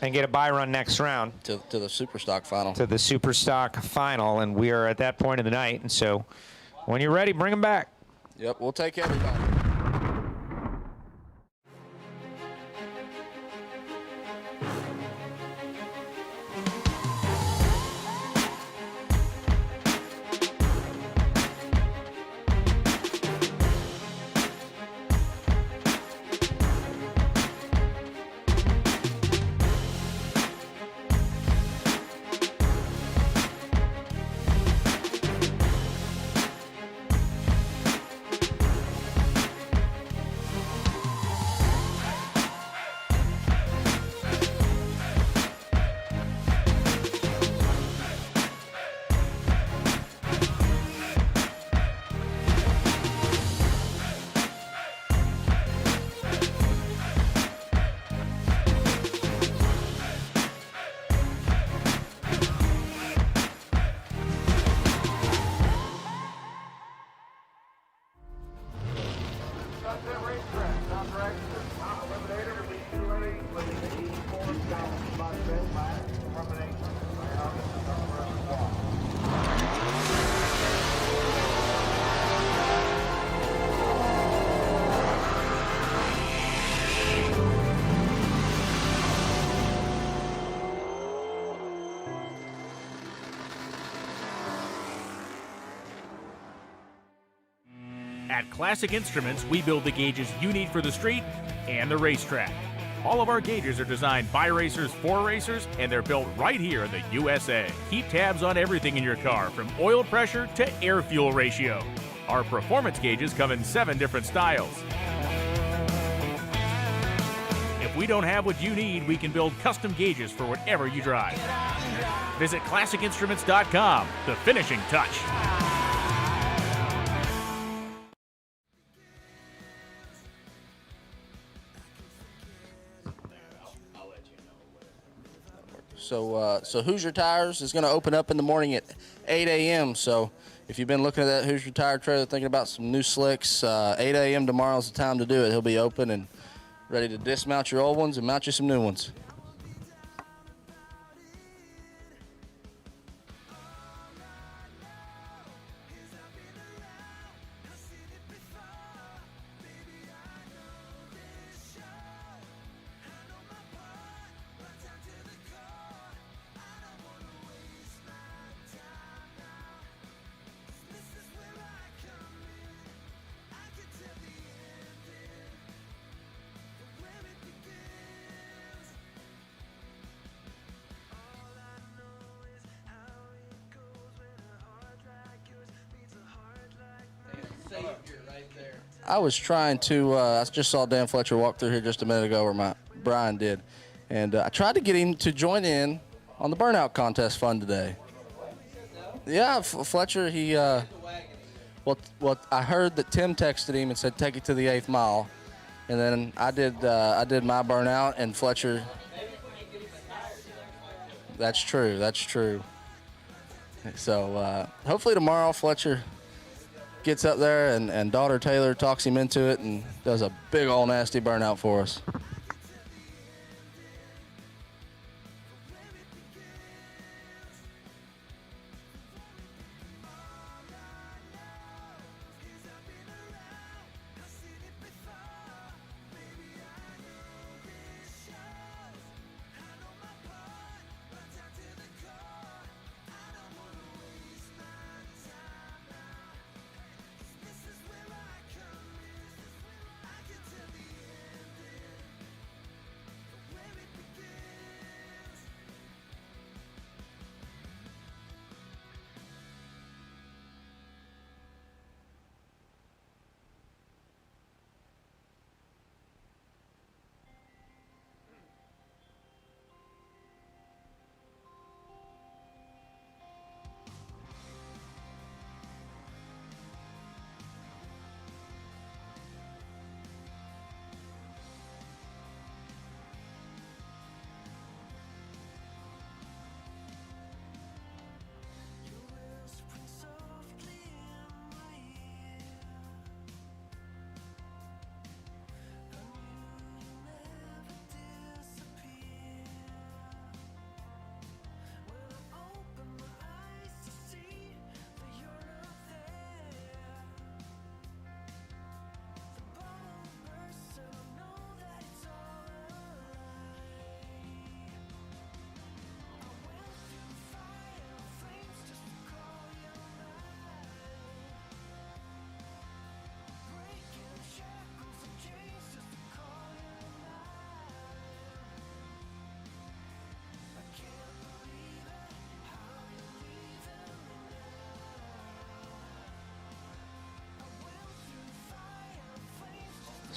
and get a bye run next round. To the Superstock final. To the Superstock final, and we are at that point of the night. And so when you're ready, bring them back. Yep, we'll take everybody. At Classic Instruments, we build the gauges you need for the street and the racetrack. All of our gauges are designed by racers for racers, and they're built right here in the USA. Keep tabs on everything in your car, from oil pressure to air-fuel ratio. Our performance gauges come in 7 different styles. If we don't have what you need, we can build custom gauges for whatever you drive. Visit ClassicInstruments.com, the finishing touch. So Hoosier Tires is going to open up in the morning at 8 a.m. So if you've been looking at that Hoosier Tire trailer thinking about some new slicks, 8 a.m. tomorrow is the time to do it. He'll be open and ready to dismount your old ones and mount you some new ones. I was trying to, I just saw Dan Fletcher walk through here just a minute ago, or Brian did, and I tried to get him to join in on the burnout contest fun today. Yeah, Fletcher, he, well, I heard that Tim texted him and said, take it to the 8th mile, and then I did my burnout, and Fletcher, that's true. So hopefully tomorrow Fletcher gets up there and daughter Taylor talks him into it and does a big old nasty burnout for us.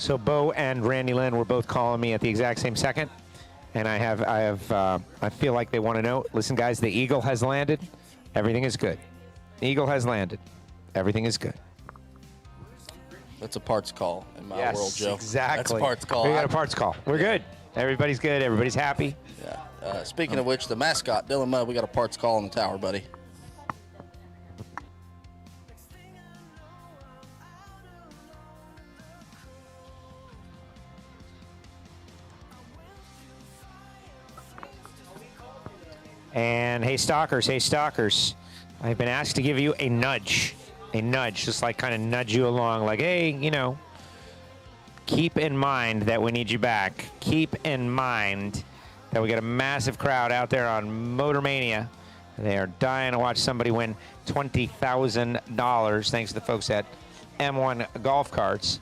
So Bo and Randy Lynn were both calling me at the exact same second, and I feel like they want to know. Listen, guys, the Eagle has landed. Everything is good. The Eagle has landed. Everything is good. That's a parts call in my world, Joe. Exactly. That's a parts call. We got a parts call. We're good. Everybody's good. Everybody's happy. Yeah. Speaking of which, the mascot, Dylan Mudd, we got a parts call in the tower, buddy. And hey, stalkers, I've been asked to give you a nudge, just like kind of nudge you along, like, hey, you know, keep in mind that we need you back. Keep in mind that we got a massive crowd out there on Motor Mania. They are dying to watch somebody win $20,000 thanks to the folks at M1 Golf Carts,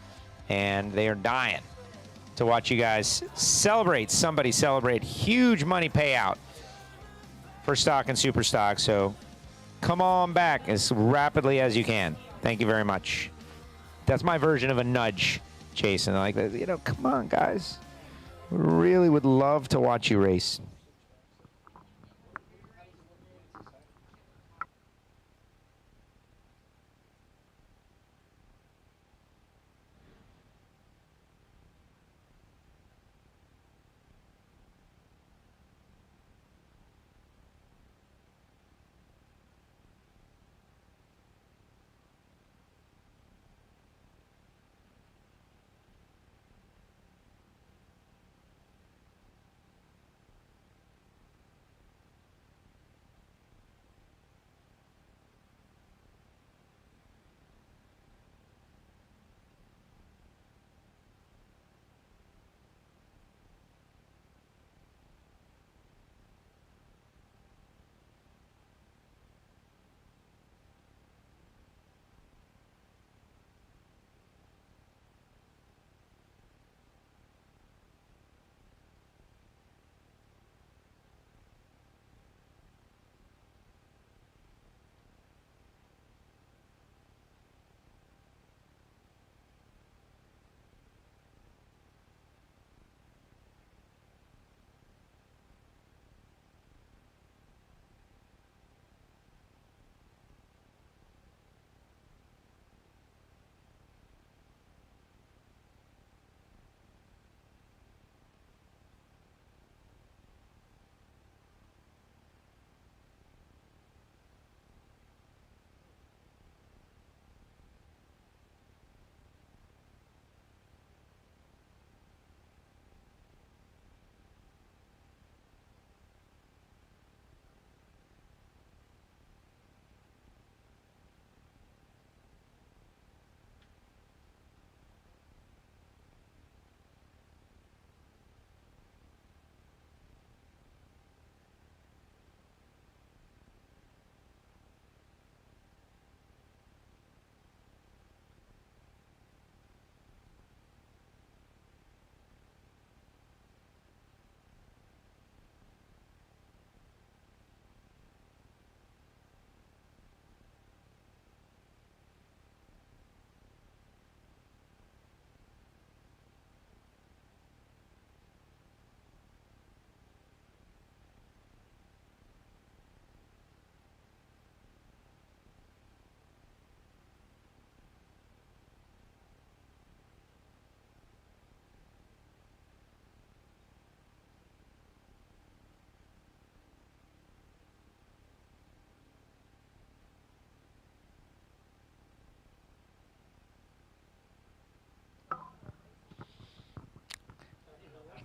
and they are dying to watch you guys celebrate. Somebody celebrate. Huge money payout for stock and super stock. So come on back as rapidly as you can. Thank you very much. That's my version of a nudge, Jason. Like, you know, come on, guys. We really would love to watch you race.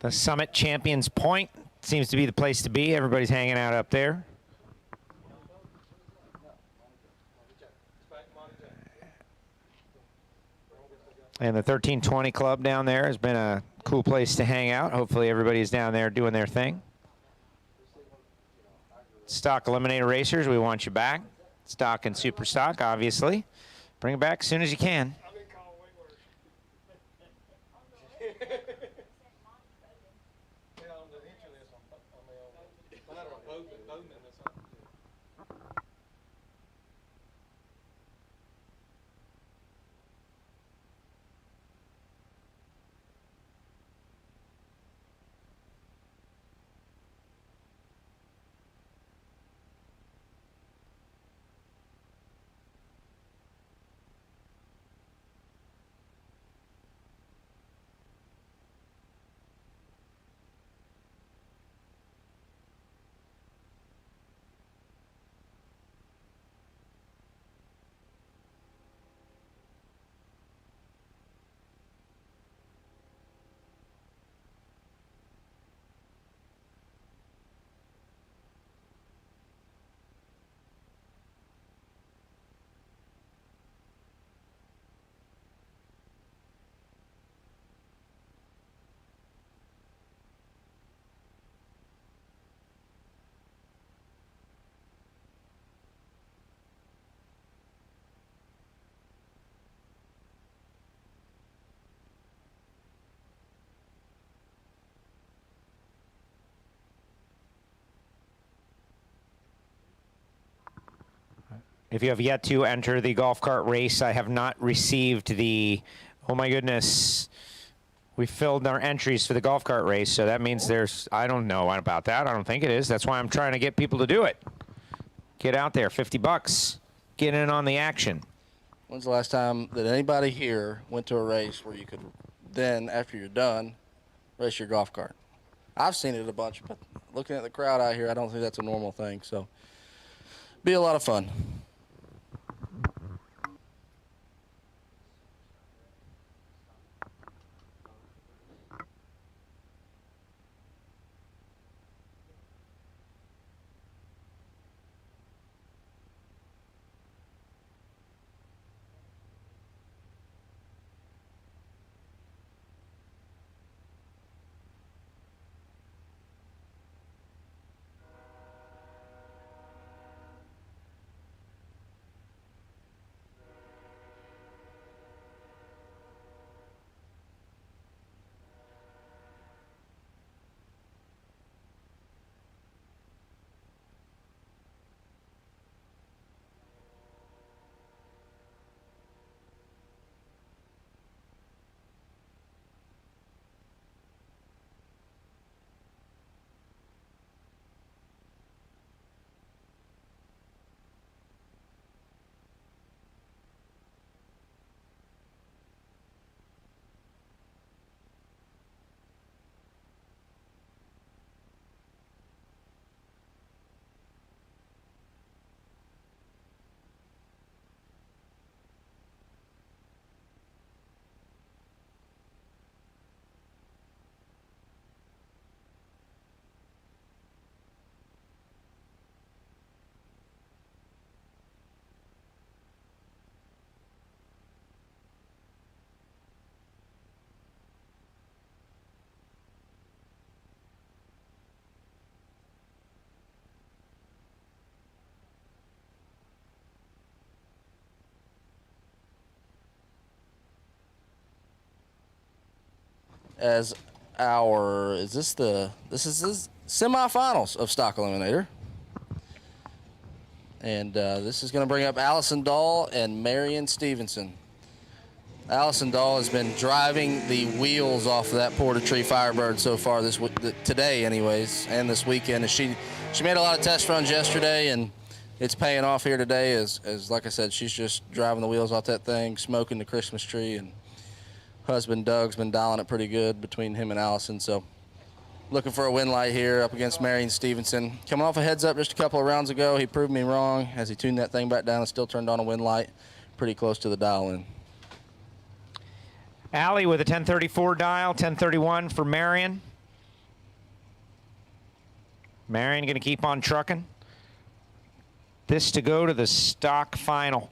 The Summit Champions Point seems to be the place to be. Everybody's hanging out up there. And the 1320 Club down there has been a cool place to hang out. Hopefully everybody's down there doing their thing. Stock Eliminator Racers, we want you back. Stock and Super Stock, obviously. Bring it back as soon as you can. If you have yet to enter the golf cart race, I have not received the, oh my goodness, we filled our entries for the golf cart race, so that means there's, I don't know about that. I don't think it is. That's why I'm trying to get people to do it. Get out there, $50. Get in on the action. When's the last time that anybody here went to a race where you could then, after you're done, race your golf cart? I've seen it a bunch, but looking at the crowd out here, I don't think that's a normal thing. So, be a lot of fun. As our, this is the semifinals of Stock Eliminator. And this is going to bring up Allison Dahl and Marion Stevenson. Allison Dahl has been driving the wheels off of that Portatree Firebird so far today anyways, and this weekend. She made a lot of test runs yesterday, and it's paying off here today as like I said, she's just driving the wheels off that thing, smoking the Christmas tree, and husband Doug's been dialing it pretty good between him and Allison. So looking for a win light here up against Marion Stevenson. Coming off a heads up just a couple of rounds ago. He proved me wrong as he tuned that thing back down and still turned on a win light pretty close to the dial in. Allie with a 1034 dial, 1031 for Marion. Marion going to keep on trucking. This to go to the stock final.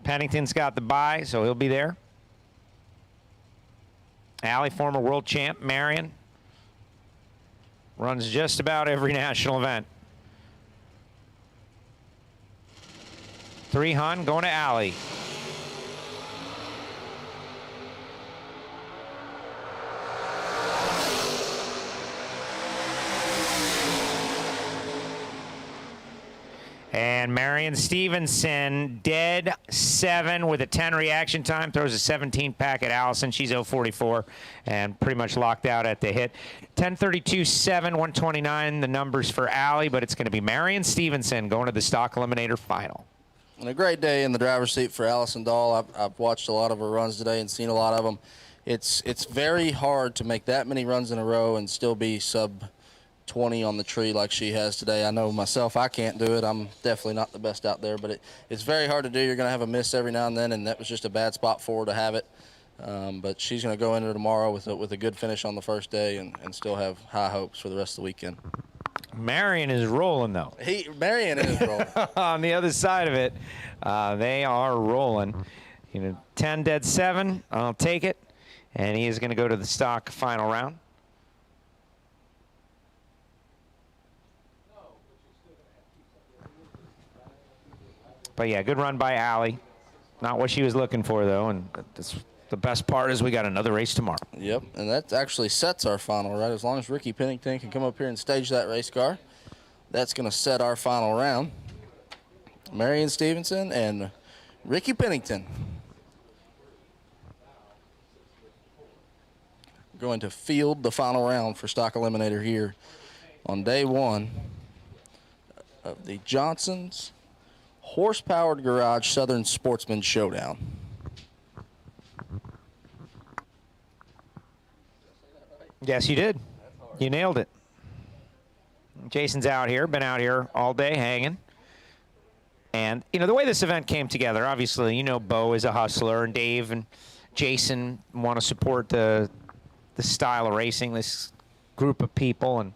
Pennington's got the bye, so he'll be there. Allie, former world champ. Marion runs just about every national event. 300 going to Allie. And Marion Stevenson, dead 7 with a 10 reaction time, throws a 17 pack at Allison. She's 044 and pretty much locked out at the hit. 1032, 7, 129, the numbers for Allie, but it's going to be Marion Stevenson going to the stock eliminator final. And a great day in the driver's seat for Allison Dahl. I've watched a lot of her runs today and seen a lot of them. It's very hard to make that many runs in a row and still be sub 20 on the tree like she has today. I know myself, I can't do it. I'm definitely not the best out there, but it's very hard to do. You're going to have a miss every now and then, and that was just a bad spot for her to have it. But she's going to go into tomorrow with a good finish on the first day and still have high hopes for the rest of the weekend. Marion is rolling, though. Marion is rolling. On the other side of it, they are rolling. 10 dead 7, I'll take it. And he is going to go to the stock final round. But yeah, good run by Allie. Not what she was looking for, though, and the best part is we got another race tomorrow. Yep, and that actually sets our final, right? As long as Ricky Pennington can come up here and stage that race car, that's going to set our final round. Marion Stevenson and Ricky Pennington. Going to field the final round for stock eliminator here on day one of the Johnson's Horse-Powered Garage Southern Sportsman Showdown. Yes, you did. You nailed it. Jason's out here, been out here all day hanging. And, you know, the way this event came together, obviously, you know, Bo is a hustler, and Dave and Jason want to support the style of racing, this group of people, and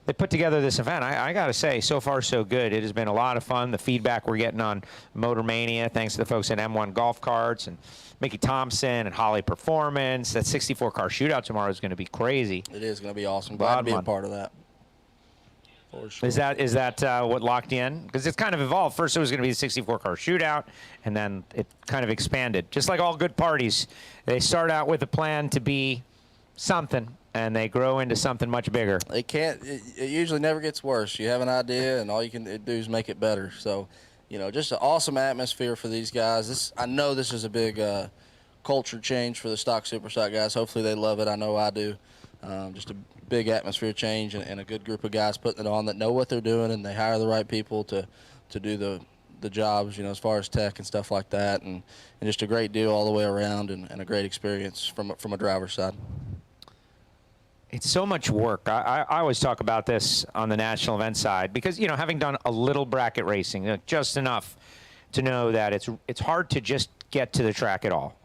they put together this event. I got to say, so far so good. It has been a lot of fun. The feedback we're getting on Motor Mania, thanks to the folks at M1 Golf Carts and Mickey Thompson and Holly Performance. That 64-car shootout tomorrow is going to be crazy. It is going to be awesome. Glad to be a part of that. For sure. Is that what locked you in? Because it's kind of evolved. First it was going to be the 64-car shootout, and then it kind of expanded. Just like all good parties, they start out with a plan to be something, and they grow into something much bigger. It can't. It usually never gets worse. You have an idea, and all you can do is make it better. So, you know, just an awesome atmosphere for these guys. I know this is a big culture change for the stock super stock guys. Hopefully they love it. I know I do. Just a big atmosphere change and a good group of guys putting it on that know what they're doing, and they hire the right people to do the jobs, you know, as far as tech and stuff like that, and just a great deal all the way around, and a great experience from a driver's side. It's so much work. I always talk about this on the national event side because, you know, having done a little bracket racing, just enough to know that it's hard to just get to the track at all.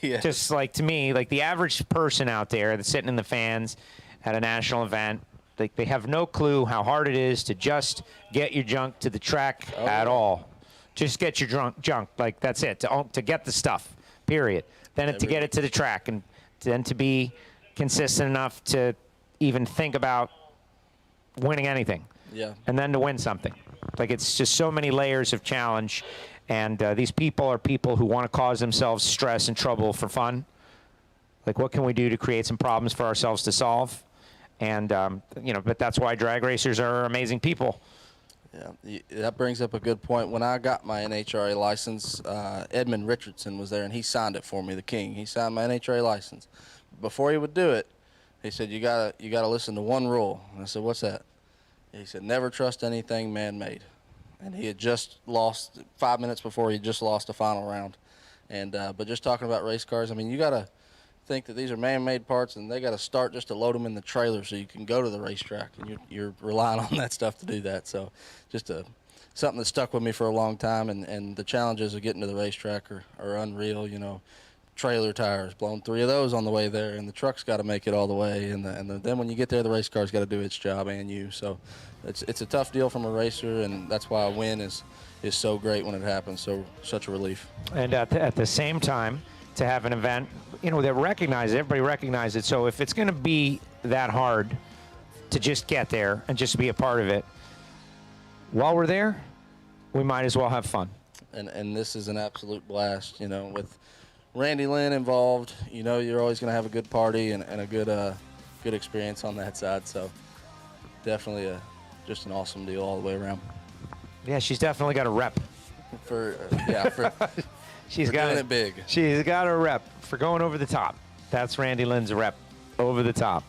Yeah. Just like, to me, like the average person out there that's sitting in the fans at a national event, like they have no clue how hard it is to just get your junk to the track at all. Just get your junk. Like, that's it. To get the stuff, period. Then to get it to the track, and then to be consistent enough to even think about winning anything. Yeah. And then to win something. Like, it's just so many layers of challenge. And these people are people who want to cause themselves stress and trouble for fun. Like, what can we do to create some problems for ourselves to solve? And, you know, but that's why drag racers are amazing people. Yeah, that brings up a good point. When I got my NHRA license, Edmund Richardson was there, and he signed it for me, the king. He signed my NHRA license. Before he would do it, he said, you gotta listen to one rule. And I said, what's that? He said, never trust anything man-made. And he had just lost 5 minutes before he just lost the final round. And but just talking about race cars, I mean, you gotta think that these are man-made parts, and they gotta start just to load them in the trailer so you can go to the racetrack, and you're relying on that stuff to do that. So just something that stuck with me for a long time, and the challenges of getting to the racetrack are unreal. You know, trailer tires, blown 3 of those on the way there, and the truck's got to make it all the way, and then when you get there, the race car's got to do its job, and you. So it's a tough deal from a racer, and that's why a win is so great when it happens. So such a relief. And at the same time, to have an event, you know, that everybody recognizes it. So if it's going to be that hard to just get there and just be a part of it, while we're there, we might as well have fun. And this is an absolute blast, you know, with Randy Lynn involved. You know, you're always going to have a good party and a good experience on that side. So definitely just an awesome deal all the way around. Yeah, she's definitely got a rep. She's got it big. She's got a rep for going over the top. That's Randy Lynn's rep, over the top.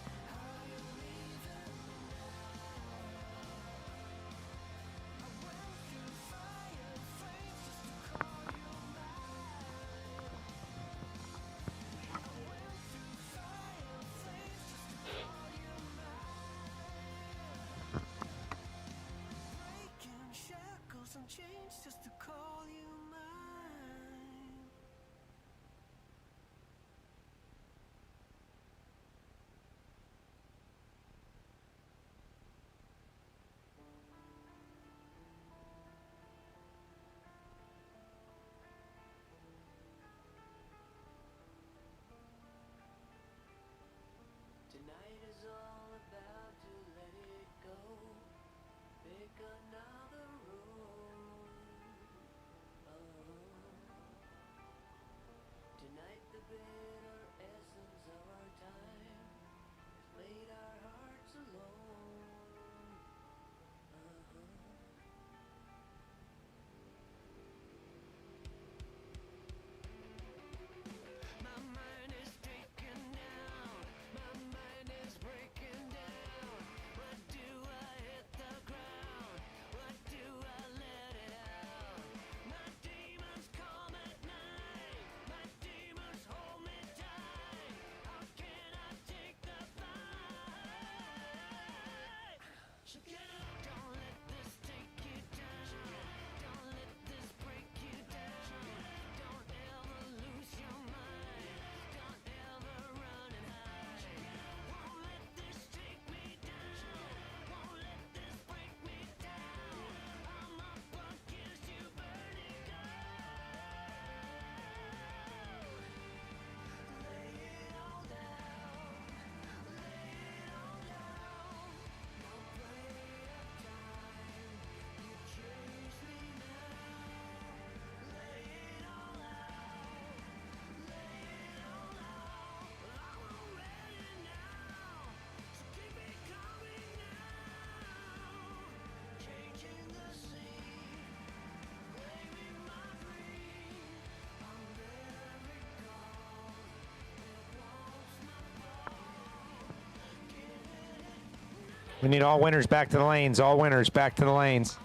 We need all winners back to the lanes. All winners back to the lanes.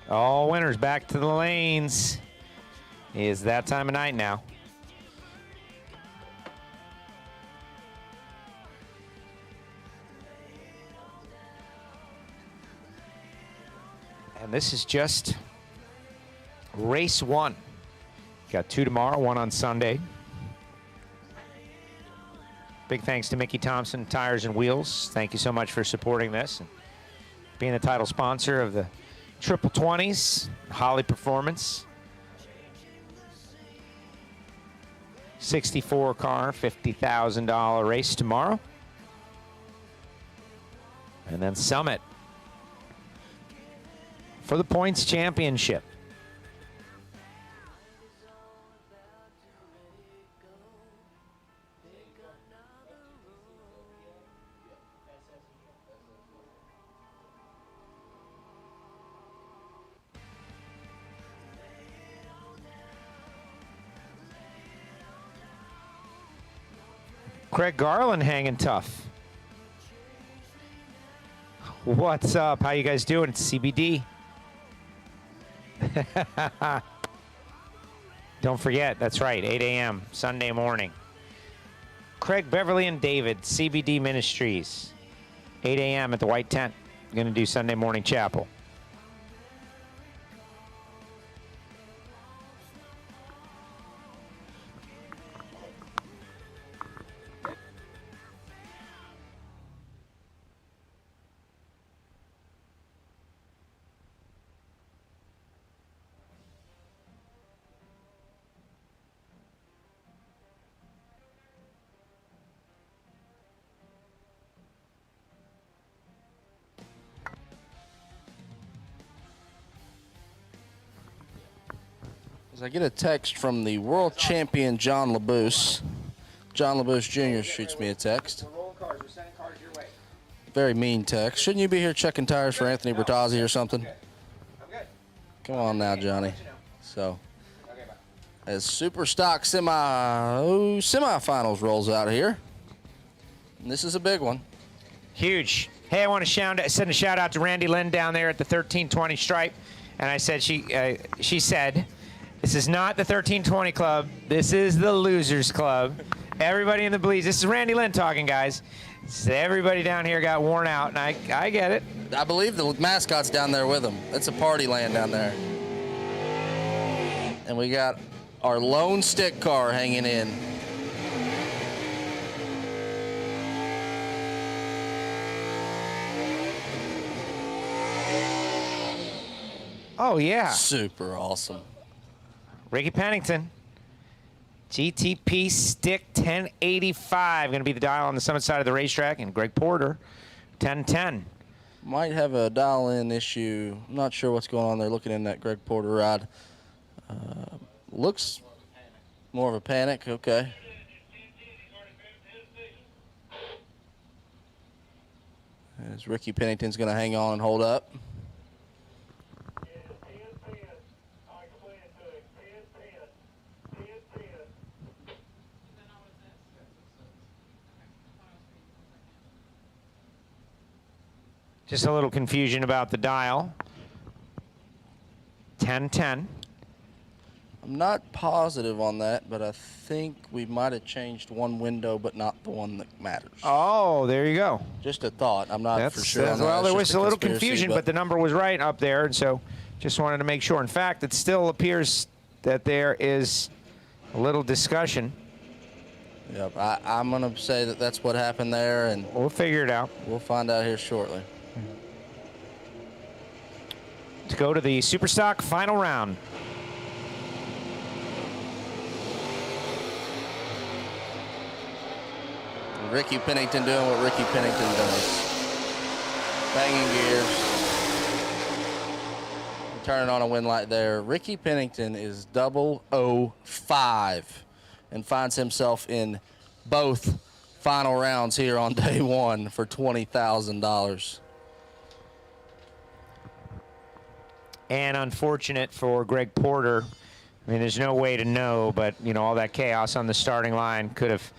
All winners back to the lanes. It's that time of night now. And this is just race 1. Got 2 tomorrow, 1 on Sunday. Big thanks to Mickey Thompson Tires and Wheels. Thank you so much for supporting this and being the title sponsor of the Triple 20s, Holly Performance. 64 car, $50,000 race tomorrow. And then Summit for the points championship. Craig Garland hanging tough. What's up? How you guys doing? It's CBD. Don't forget, that's right, 8 a.m. Sunday morning. Craig, Beverly, and David, CBD Ministries. 8 a.m. at the White Tent. Going to do Sunday morning chapel. As I get a text from the world champion John LaBouse. John LaBouse Jr. shoots me a text. Very mean text. Shouldn't you be here checking tires for Anthony Bertazzi or something? Come on now, Johnny. So, as Super Stock semifinals rolls out here, and this is a big one. Huge. Hey, I want to send a shout out to Randy Lynn down there at the 1320 stripe. And I said, she said, this is not the 1320 club. This is the losers club. Everybody in the bleeds. This is Randy Lynn talking, guys. So everybody down here got worn out, and I get it. I believe the mascot's down there with them. It's a party land down there. And we got our lone stick car hanging in. Oh, yeah. Super awesome. Ricky Pennington. GTP Stick 1085. Going to be the dial on the summit side of the racetrack. And Greg Porter, 1010. Might have a dial-in issue. I'm not sure what's going on there looking in that Greg Porter ride. Looks more of a panic. Okay. As Ricky Pennington's going to hang on and hold up. Just a little confusion about the dial. 1010. I'm not positive on that, but I think we might have changed one window, but not the one that matters. Oh, there you go. Just a thought. I'm not for sure. Well, there was a little confusion, but the number was right up there, and so just wanted to make sure. In fact, it still appears that there is a little discussion. Yep, I'm going to say that that's what happened there, and we'll figure it out. We'll find out here shortly. To go to the Superstock final round. Ricky Pennington doing what Ricky Pennington does. Banging gears. Turning on a win light there. Ricky Pennington is 005 and finds himself in both final rounds here on day one for $20,000. And unfortunate for Greg Porter, I mean, there's no way to know, but, you know, all that chaos on the starting line could have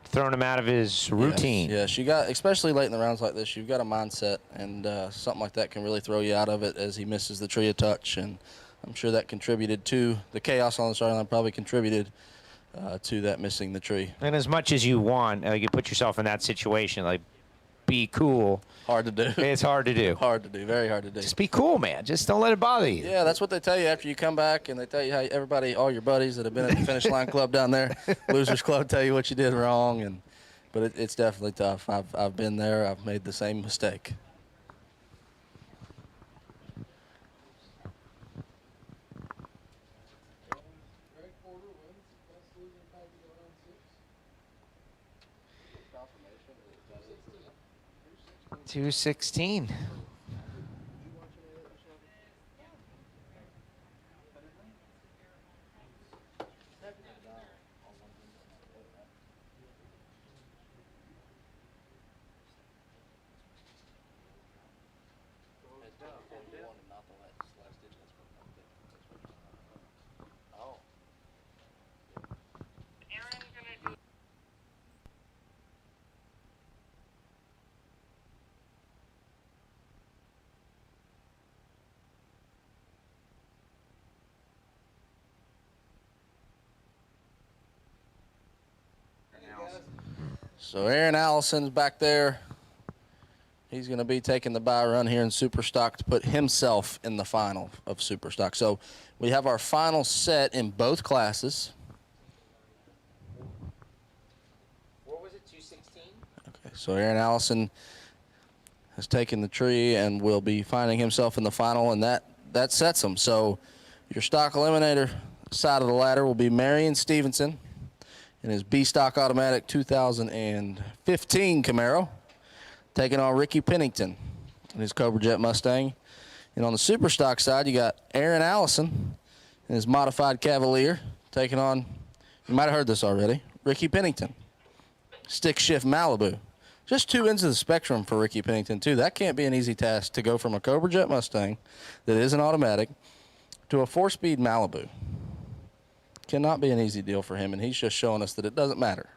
thrown him out of his routine. Yes, you got, especially late in the rounds like this, you've got a mindset, and something like that can really throw you out of it as he misses the tree a touch, and I'm sure that contributed to the chaos on the starting line, probably contributed to that missing the tree. And as much as you want, you put yourself in that situation, like, be cool. Hard to do. It's hard to do. Hard to do, very hard to do. Just be cool, man. Just don't let it bother you. Yeah, that's what they tell you after you come back, and they tell you how everybody, all your buddies that have been at the Finish Line Club down there, Losers Club, tell you what you did wrong, but it's definitely tough. I've been there. I've made the same mistake. .216. So Aaron Allison's back there. He's going to be taking the bye run here in Superstock to put himself in the final of Superstock. So we have our final set in both classes. What was it, 216? Okay, so Aaron Allison has taken the tree and will be finding himself in the final, and that sets him. So your stock eliminator side of the ladder will be Marion Stevenson in his B-Stock Automatic 2015 Camaro, taking on Ricky Pennington in his Cobra Jet Mustang. And on the Super Stock side, you got Aaron Allison in his modified Cavalier, taking on, you might have heard this already, Ricky Pennington, Stick Shift Malibu. Just two ends of the spectrum for Ricky Pennington, too. That can't be an easy task to go from a Cobra Jet Mustang that is an automatic to a 4-speed Malibu. Cannot be an easy deal for him, and he's just showing us that it doesn't matter.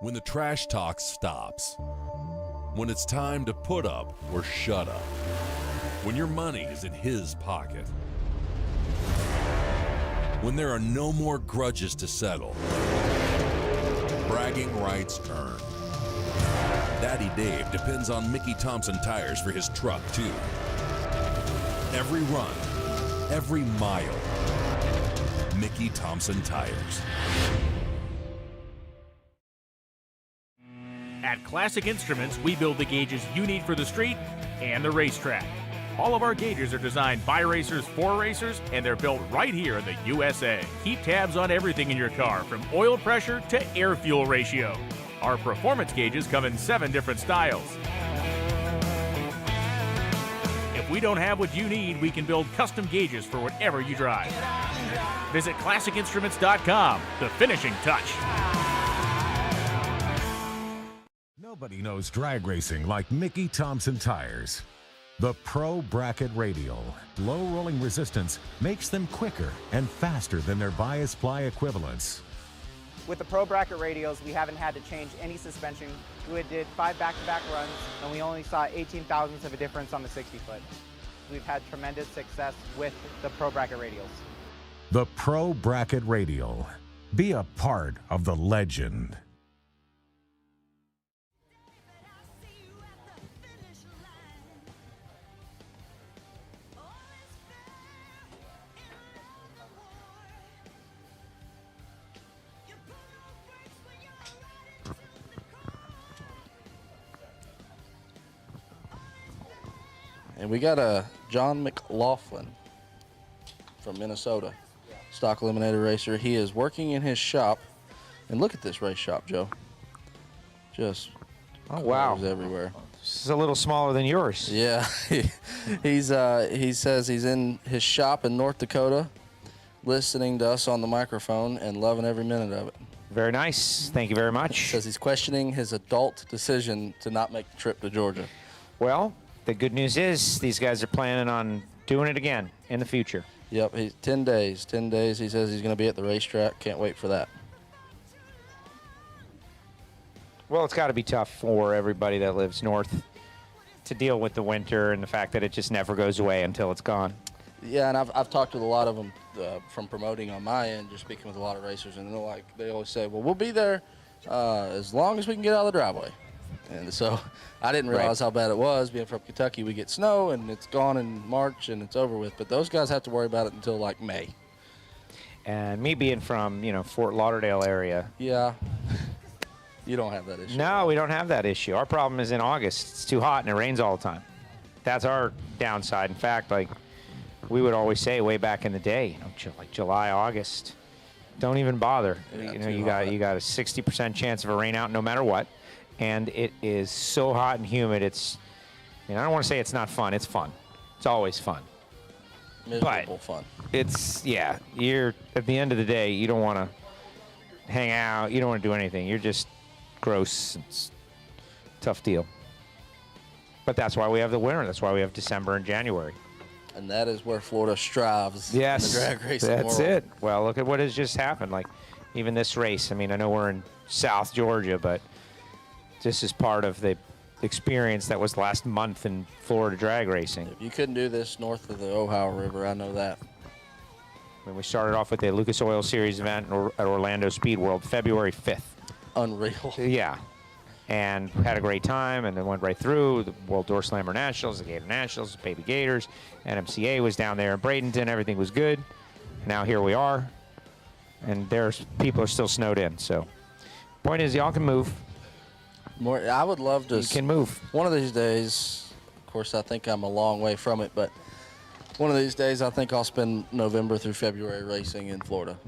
When the trash talk stops, when it's time to put up or shut up, when your money is in his pocket, when there are no more grudges to settle, bragging rights earned. Daddy Dave depends on Mickey Thompson tires for his truck, too. Every run, every mile, Mickey Thompson tires. At Classic Instruments, we build the gauges you need for the street and the racetrack. All of our gauges are designed by racers for racers, and they're built right here in the USA. Keep tabs on everything in your car, from oil pressure to air-fuel ratio. Our performance gauges come in 7 different styles. If we don't have what you need, we can build custom gauges for whatever you drive. Visit ClassicInstruments.com, the finishing touch. Nobody knows drag racing like Mickey Thompson tires. The Pro Bracket Radial low rolling resistance makes them quicker and faster than their bias ply equivalents. With the Pro Bracket radials, we haven't had to change any suspension. We did 5 back-to-back runs, and we only saw 18 thousandths of a difference on the 60-foot. We've had tremendous success with the Pro Bracket radials. The Pro Bracket Radial. Be a part of the legend. And we got a John McLaughlin from Minnesota, stock eliminator racer. He is working in his shop, and look at this race shop, Joe. Just wow, everywhere. This is a little smaller than yours. Yeah, he says he's in his shop in North Dakota, listening to us on the microphone and loving every minute of it. Very nice. Thank you very much. Says he's questioning his adult decision to not make the trip to Georgia. Well, the good news is these guys are planning on doing it again in the future. Yep, he's 10 days. 10 days. He says he's going to be at the racetrack. Can't wait for that. Well, it's got to be tough for everybody that lives north to deal with the winter and the fact that it just never goes away until it's gone. Yeah, and I've talked with a lot of them from promoting on my end, just speaking with a lot of racers, and they always say, well, we'll be there as long as we can get out of the driveway. And so I didn't realize how bad it was. Being from Kentucky, we get snow, and it's gone in March, and it's over with. But those guys have to worry about it until, like, May. And me being from, Fort Lauderdale area. Yeah. You don't have that issue. No, we don't have that issue. Our problem is in August. It's too hot, and it rains all the time. That's our downside. In fact, like we would always say way back in the day, like July, August, don't even bother. Yeah, you got a 60% chance of a rain out no matter what. And it is so hot and humid. I don't want to say it's not fun. It's fun. It's always fun. Miserable fun. You're at the end of the day, you don't want to hang out. You don't want to do anything. You're just gross. It's a tough deal. But that's why we have the winter. That's why we have December and January. And that is where Florida strives yes, in the drag racing that's world. it. Well, look at what has just happened. Like, even this race. I mean, I know we're in South Georgia, but this is part of the experience that was last month in Florida drag racing. You couldn't do this north of the Ohio River, I know that. When we started off with the Lucas Oil Series event at Orlando Speed World, February 5th. Unreal. Yeah. And had a great time, and then went right through the World Door Slammer Nationals, the Gator Nationals, Baby Gators, NMCA was down there in Bradenton. Everything was good. Now here we are, and people are still snowed in. So, point is, y'all can move. I would love to. You can move. One of these days, of course, I think I'm a long way from it, but one of these days, I think I'll spend November through February racing in Florida.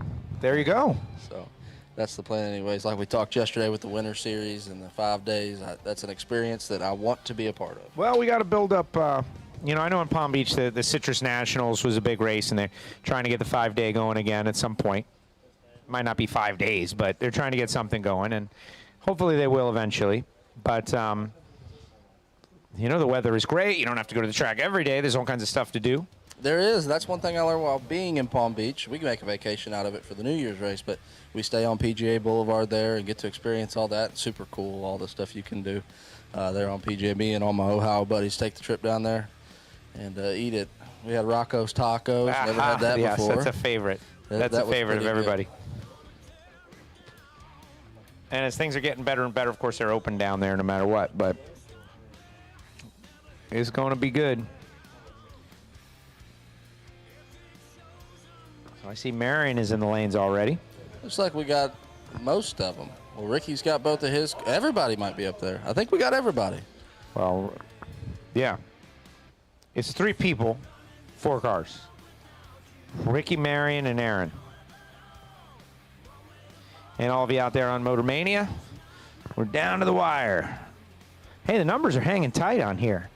There you go. So that's the plan anyways. Like we talked yesterday with the Winter Series and the 5 days, that's an experience that I want to be a part of. Well, we got to build up. I know in Palm Beach, the Citrus Nationals was a big race, and they're trying to get the 5-day going again at some point. Might not be 5 days, but they're trying to get something going, and hopefully they will eventually. But, the weather is great. You don't have to go to the track every day. There's all kinds of stuff to do. There is. That's one thing I learned while being in Palm Beach. We can make a vacation out of it for the New Year's race, but we stay on PGA Boulevard there and get to experience all that. It's super cool, all the stuff you can do there on PGA. Me and all my Ohio buddies take the trip down there and eat it. We had Rocco's Tacos. Never had that yes, before. That's a favorite. That's a favorite of everybody. Good. And as things are getting better and better, of course, they're open down there no matter what, but it's going to be good. So I see Marion is in the lanes already. Looks like we got most of them. Well, Ricky's got both of his. Everybody might be up there. I think we got everybody. Well, yeah. It's 3 people, 4 cars. Ricky, Marion, and Aaron. And all of you out there on Motor Mania, we're down to the wire. Hey, the numbers are hanging tight on here.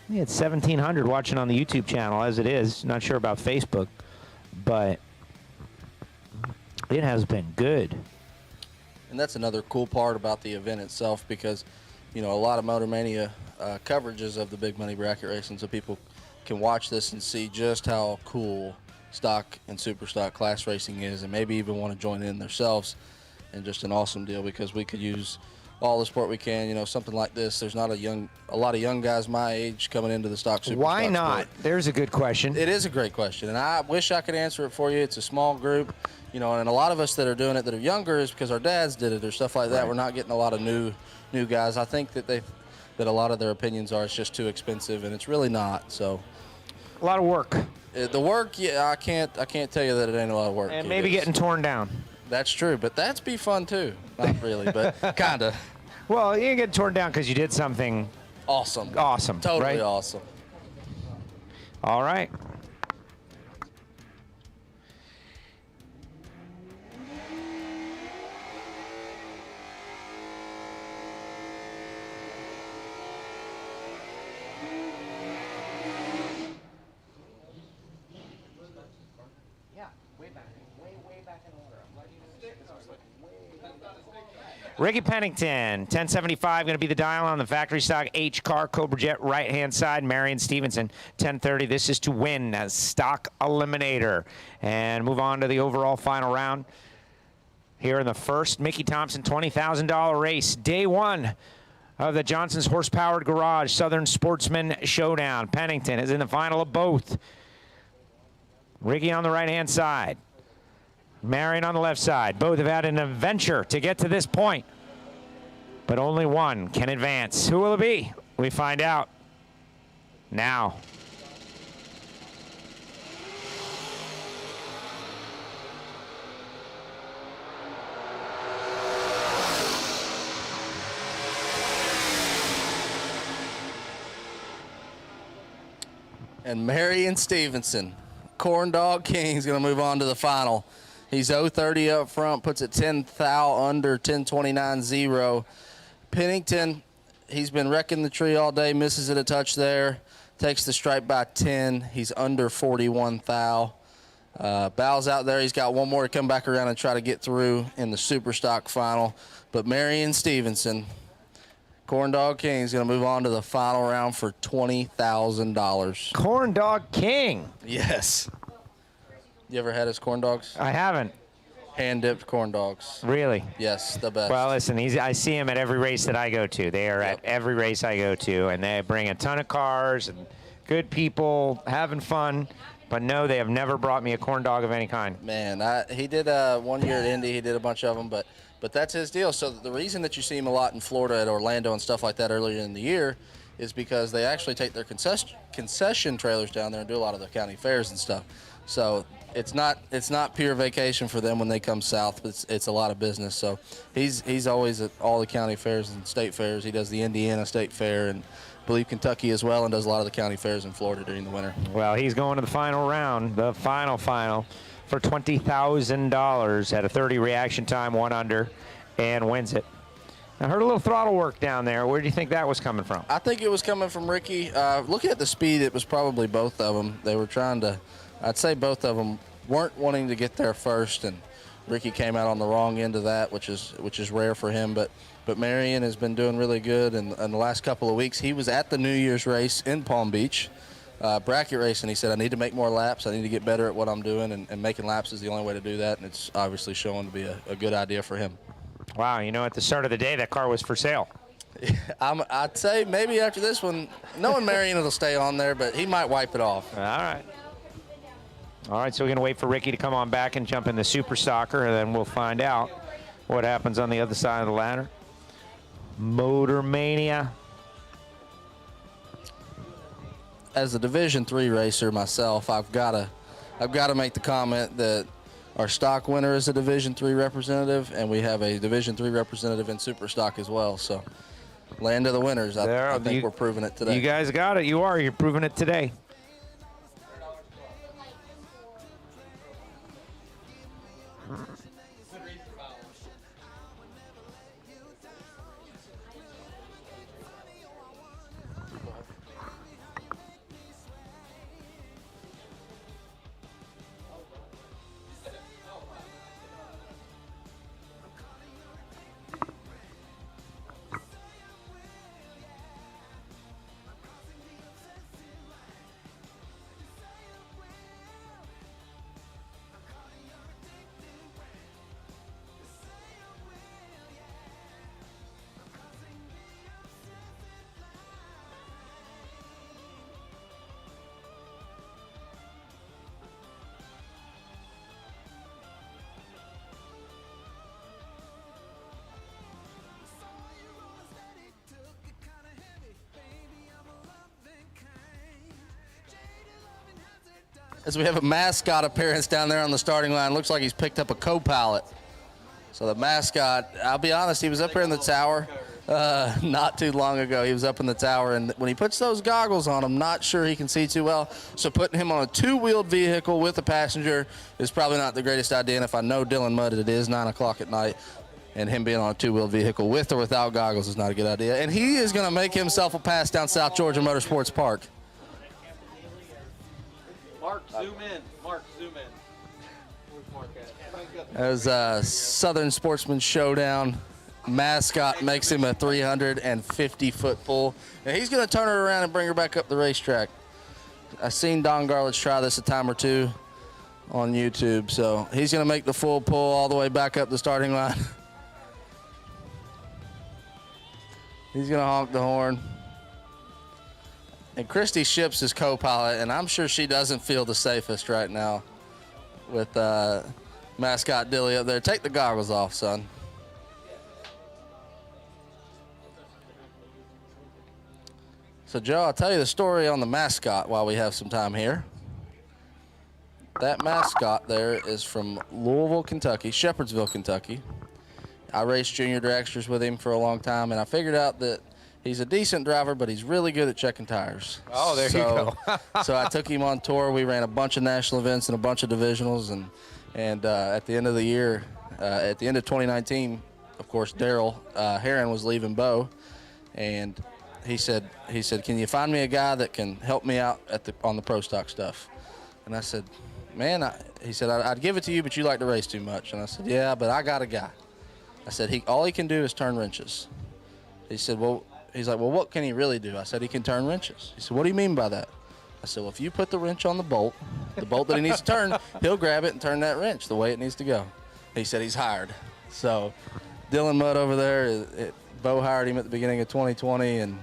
We had 1,700 watching on the YouTube channel as it is. Not sure about Facebook, but it has been good. And that's another cool part about the event itself because, a lot of Motor Mania coverages of the big money bracket racing, so people can watch this and see just how cool stock and super stock class racing is, and maybe even want to join in themselves. and just an awesome deal because we could use all the support we can. You know, something like this. There's not a lot of young guys my age coming into the stock super. Why stock not? sport. There's a good question. It is a great question, and I wish I could answer it for you. It's a small group, you know, and a lot of us that are doing it that are younger is because our dads did it or stuff like that. Right. We're not getting a lot of new guys. I think that that a lot of their opinions are it's just too expensive, and it's really not. So A lot of work. the work, yeah, I can't tell you that it ain't a lot of work. And It maybe is. getting torn down. That's true, but that's be fun too. Not really, but kinda Well, you didn't get torn down because you did something awesome. awesome. Totally right? awesome. All right. Ricky Pennington, 1075, going to be the dial on the factory stock H car Cobra Jet right-hand side. Marion Stevenson, 1030. This is to win as stock eliminator. And move on to the overall final round. Here in the first Mickey Thompson $20,000 race. Day one of the Johnson's Horse-Powered Garage Southern Sportsman Showdown. Pennington is in the final of both. Ricky on the right-hand side. Marion on the left side. Both have had an adventure to get to this point, but only one can advance. Who will it be? We find out now. And Marion Stevenson, Corn Dog King, is going to move on to the final. He's 030 up front, puts it 10 thou under 1029.0. Pennington, he's been wrecking the tree all day, misses it a touch there, takes the stripe by 10. He's under 41 thou. Bows out there. He's got one more to come back around and try to get through in the super stock final. But Marion Stevenson, Corn Dog King, is going to move on to the final round for $20,000. Corn Dog King. Yes. You ever had his corn dogs? I haven't. Hand-dipped corn dogs. Really? Yes, the best. Well, listen, I see him at every race that I go to. They are at every race I go to, and they bring a ton of cars and good people having fun. But no, they have never brought me a corn dog of any kind. Man, he did 1 year at Indy. He did a bunch of them, but that's his deal. So the reason that you see him a lot in Florida at Orlando and stuff like that earlier in the year is because they actually take their concession trailers down there and do a lot of the county fairs and stuff. So it's not pure vacation for them when they come south, but it's a lot of business. So he's always at all the county fairs and state fairs. He does the Indiana State Fair and I believe Kentucky as well, and does a lot of the county fairs in Florida during the winter. Well, he's going to the final round, the final for $20,000 at a 30 reaction time, 1 under, and wins it. I heard a little throttle work down there. Where do you think that was coming from? I think it was coming from Ricky. Looking at the speed, it was probably both of them. They were trying to, I'd say both of them weren't wanting to get there first, and Ricky came out on the wrong end of that, which is rare for him. But Marion has been doing really good, and in the last couple of weeks, he was at the New Year's race in Palm Beach, bracket race, and he said, I need to make more laps. I need to get better at what I'm doing, and making laps is the only way to do that, and it's obviously showing to be a good idea for him. Wow, you know, at the start of the day, that car was for sale. I'd say maybe after this one, knowing Marion will stay on there, but he might wipe it off. All right. All right, so we're going to wait for Ricky to come on back and jump in the Super Stalker, and then we'll find out what happens on the other side of the ladder. Motor Mania. As a Division III racer myself, I've got to make the comment that our stock winner is a Division III representative, and we have a Division III representative in Super Stock as well. So, land of the winners. I think we're proving it today. You guys got it. You are. You're proving it today. as we have a mascot appearance down there on the starting line. Looks like he's picked up a co-pilot. So the mascot, I'll be honest, he was up here in the tower not too long ago. He was up in the tower, and when he puts those goggles on, I'm not sure he can see too well. So putting him on a two-wheeled vehicle with a passenger is probably not the greatest idea. And if I know Dylan Mudd, it is 9 o'clock at night, and him being on a two-wheeled vehicle with or without goggles is not a good idea. And he is going to make himself a pass down South Georgia Motorsports Park. Mark, zoom in. Mark, zoom in. Where's Mark at? There's Southern Sportsman Showdown. Mascot makes him a 350-foot pull. And he's going to turn her around and bring her back up the racetrack. I've seen Don Garlitz try this a time or two on YouTube. So he's going to make the full pull all the way back up the starting line. He's going to honk the horn. And Christy Ships is co-pilot, and I'm sure she doesn't feel the safest right now with mascot Dilly up there. Take the goggles off, son. So, Joe, I'll tell you the story on the mascot while we have some time here. That mascot there is from Louisville, Kentucky, Shepherdsville, Kentucky. I raced junior dragsters with him for a long time, and I figured out that he's a decent driver, but he's really good at checking tires. Oh, there you go. So I took him on tour. We ran a bunch of national events and a bunch of divisionals, and at the end of the year, at the end of 2019, of course, Daryl Heron was leaving Bo, and he said, can you find me a guy that can help me out on the pro stock stuff? And I said, man, he said, I'd give it to you, but you like to race too much. And I said, yeah, but I got a guy. I said, all he can do is turn wrenches. He said, he's like, well, what can he really do? I said, he can turn wrenches. He said, what do you mean by that? I said, well, if you put the wrench on the bolt that he needs to turn, he'll grab it and turn that wrench the way it needs to go. He said he's hired. So Dylan Mudd over there, Bo hired him at the beginning of 2020, and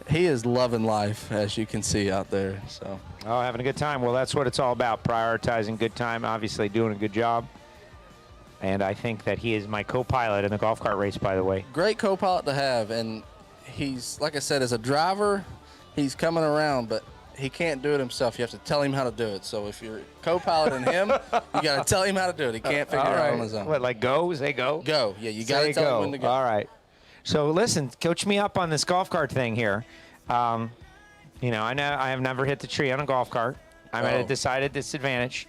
he is loving life, as you can see out there. So. Oh, having a good time. Well, that's what it's all about, prioritizing good time, obviously doing a good job. And I think that he is my co-pilot in the golf cart race, by the way. Great co-pilot to have, and he's, like I said, as a driver, he's coming around, but he can't do it himself. You have to tell him how to do it. So if you're co-piloting him, you got to tell him how to do it. He can't figure it out on his own. What, like go? Say go? Go. Yeah, you got to tell him when to go. All right. So listen, coach me up on this golf cart thing here. You know I have never hit the tree on a golf cart. I'm at a decided disadvantage.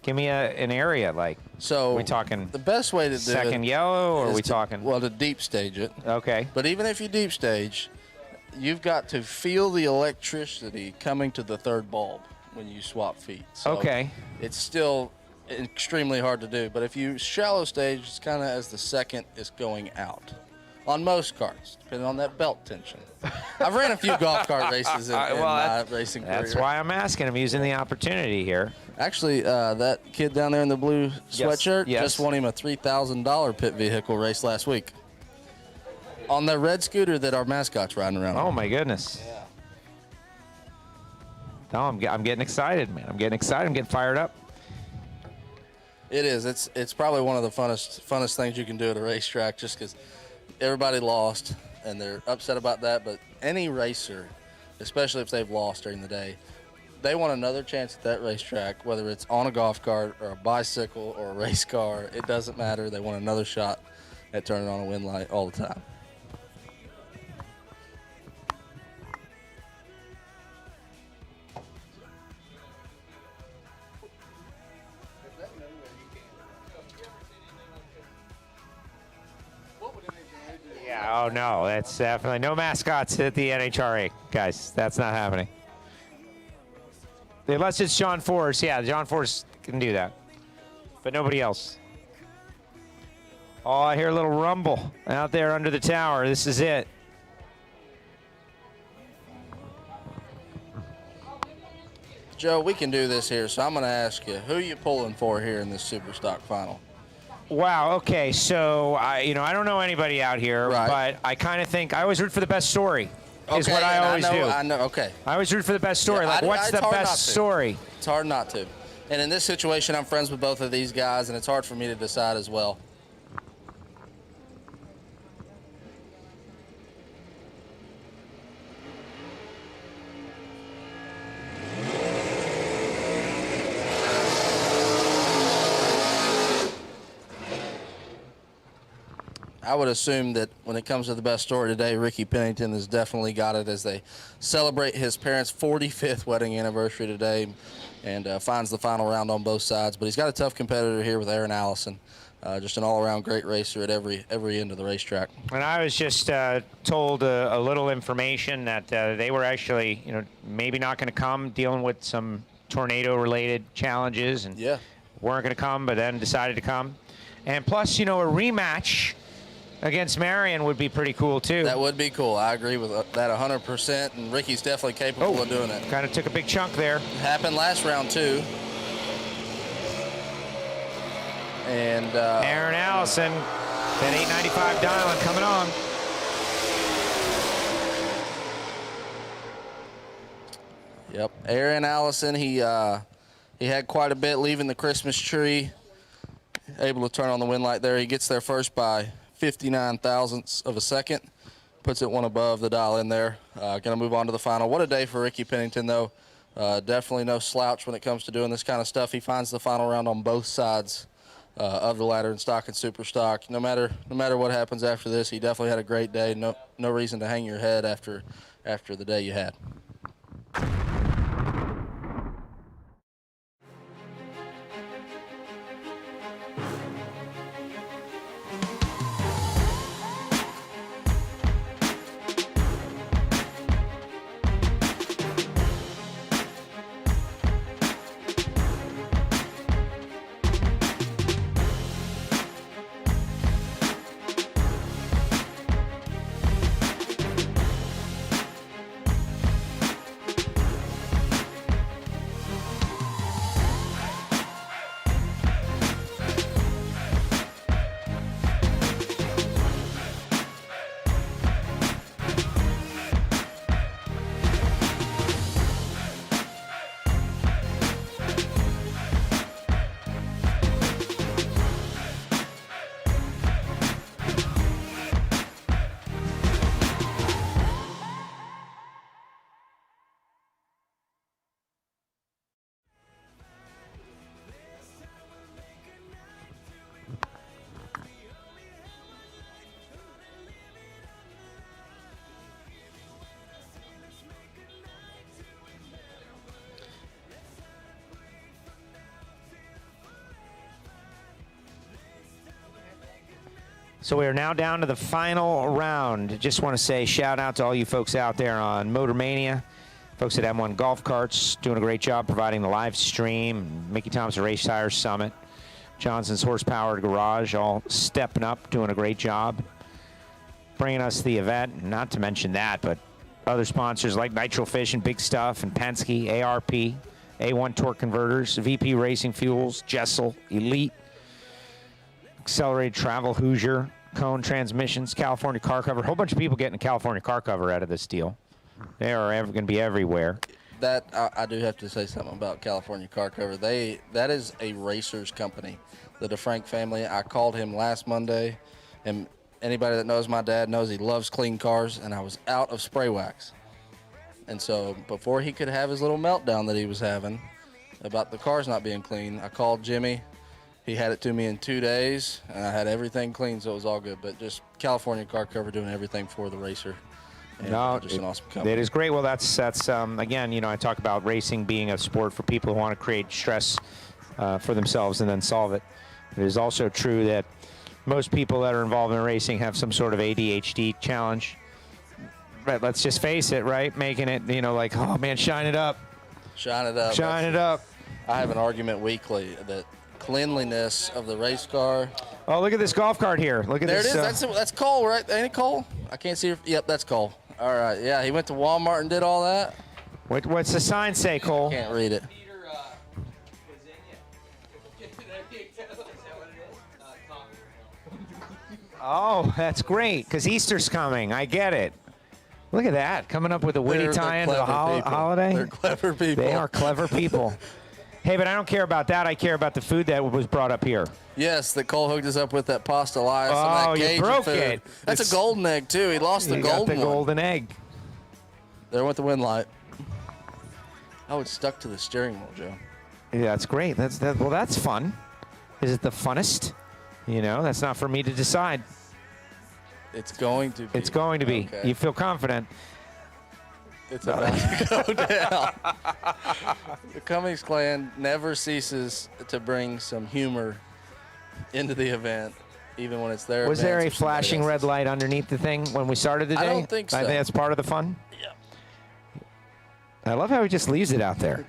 Give me an area, like. So are we talking the best way to do second yellow, or are we talking? Well, to deep stage it. Okay. But even if you deep stage, you've got to feel the electricity coming to the third bulb when you swap feet. So okay. It's still extremely hard to do. But if you shallow stage, it's kind of as the second is going out. On most carts, depending on that belt tension. I've ran a few golf cart races in my racing career. That's why I'm asking. I'm using the opportunity here. Actually, that kid down there in the blue sweatshirt just won him a $3,000 pit vehicle race last week. On the red scooter that our mascot's riding around on. Oh, my goodness. Yeah. No, I'm getting excited, man. I'm getting excited. I'm getting fired up. It is. It's probably one of the funnest things you can do at a racetrack, just because everybody lost, and they're upset about that. But any racer, especially if they've lost during the day, they want another chance at that racetrack, whether it's on a golf cart or a bicycle or a race car. It doesn't matter. They want another shot at turning on a win light all the time. Yeah, oh no, that's definitely no mascots at the NHRA, guys. That's not happening. Unless it's John Force. Yeah, John Force can do that, but nobody else. Oh, I hear a little rumble out there under the tower. This is it. Joe, we can do this here, so I'm going to ask you, who are you pulling for here in this Super Stock final? Wow. Okay. So I don't know anybody out here, but I kind of think I always root for the best story. Is what I always do. I know. Okay. I always root for the best story. Yeah, what's the best story? It's hard not to. And in this situation, I'm friends with both of these guys, and it's hard for me to decide as well. I would assume that when it comes to the best story today, Ricky Pennington has definitely got it as they celebrate his parents' 45th wedding anniversary today, and finds the final round on both sides. But he's got a tough competitor here with Aaron Allison. Just an all-around great racer at every end of the racetrack. And I was just told a little information that they were actually, maybe not going to come, dealing with some tornado-related challenges, and weren't going to come, but then decided to come. And plus, a rematch against Marion would be pretty cool too. That would be cool. I agree with that 100%, and Ricky's definitely capable of doing it. Kind of took a big chunk there. Happened last round too. And Aaron Allison, that 895 dialing coming on. Yep, Aaron Allison, he had quite a bit leaving the Christmas tree. Able to turn on the win light there. He gets there first by 59 thousandths of a second. Puts it one above the dial in there. Going to move on to the final. What a day for Ricky Pennington, though. Definitely no slouch when it comes to doing this kind of stuff. He finds the final round on both sides of the ladder in stock and super stock. No matter what happens after this, he definitely had a great day. No reason to hang your head after the day you had. So we are now down to the final round. Just want to say shout out to all you folks out there on Motor Mania, folks at M1 Golf Carts, doing a great job providing the live stream, Mickey Thompson Race Tires Summit, Johnson's Horsepower Garage, all stepping up, doing a great job, bringing us the event. Not to mention that, but other sponsors like Nitro Fish and Big Stuff and Penske, ARP, A1 Torque Converters, VP Racing Fuels, Jessel, Elite, Accelerated Travel, Hoosier, Cone Transmissions, California Car Cover. A whole bunch of people getting a California Car Cover out of this deal. They are going to be everywhere. That I do have to say something about California Car Cover. That is a racer's company. The DeFrank family. I called him last Monday, and anybody that knows my dad knows he loves clean cars, and I was out of spray wax. And so before he could have his little meltdown that he was having about the cars not being clean, I called Jimmy. He had it to me in 2 days, and I had everything clean, so it was all good. But just California Car Cover doing everything for the racer. And just an awesome company. It is great. Well, that's again, I talk about racing being a sport for people who want to create stress for themselves and then solve it. It is also true that most people that are involved in racing have some sort of ADHD challenge. But let's just face it, right? Making it, like, oh man, shine it up. Shine it up. Shine it up. I have an argument weekly that cleanliness of the race car. Oh, look at this golf cart here. Look at this. There it is. That's Cole, right? Ain't it Cole? I can't see. Yep, that's Cole. All right. Yeah, he went to Walmart and did all that. What's the sign say, Cole? Can't read it. Oh, that's great, because Easter's coming. I get it. Look at that, coming up with a witty tie-in to the holiday. They're clever people. They are clever people. Hey, but I don't care about that. I care about the food that was brought up here. Yes, that Cole hooked us up with that pasta lice and that Cajun you broke food. it. That's a golden egg, too. He lost the golden one. Golden egg. There went the wind light. Oh, it's stuck to the steering wheel, Joe. Yeah, that's great. Well, that's fun. Is it the funnest? That's not for me to decide. It's going to be. It's going to be. Okay. You feel confident. It's about to go down. The Cummings clan never ceases to bring some humor into the event, even when it's their Was there a events or somebody flashing else's. red light underneath the thing when we started the day? I don't think so. I think that's part of the fun. Yeah. I love how he just leaves it out there.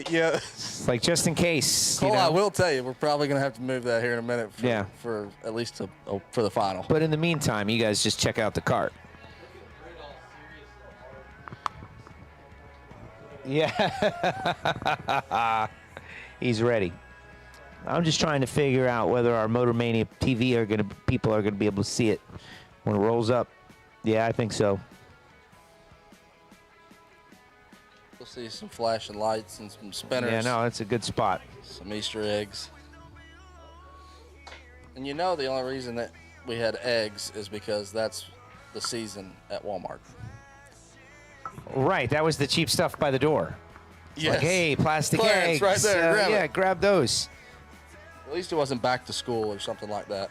Yeah. It's like just in case. Cole, you know? I will tell you, we're probably going to have to move that here in a minute for, Yeah. for at least for the final. But in the meantime, you guys just check out the cart. Yeah. He's ready. I'm just trying to figure out whether our Motor Mania TV people are gonna be able to see it when it rolls up. Yeah, I think so. We'll see some flashing lights and some spinners. Yeah, no, it's a good spot. Some Easter eggs. And you know the only reason that we had eggs is because that's the season at Walmart. Right, that was the cheap stuff by the door. Yes. Like, hey, plastic Clearance eggs. right there, grab yeah, it. grab those. At least it wasn't back to school or something like that.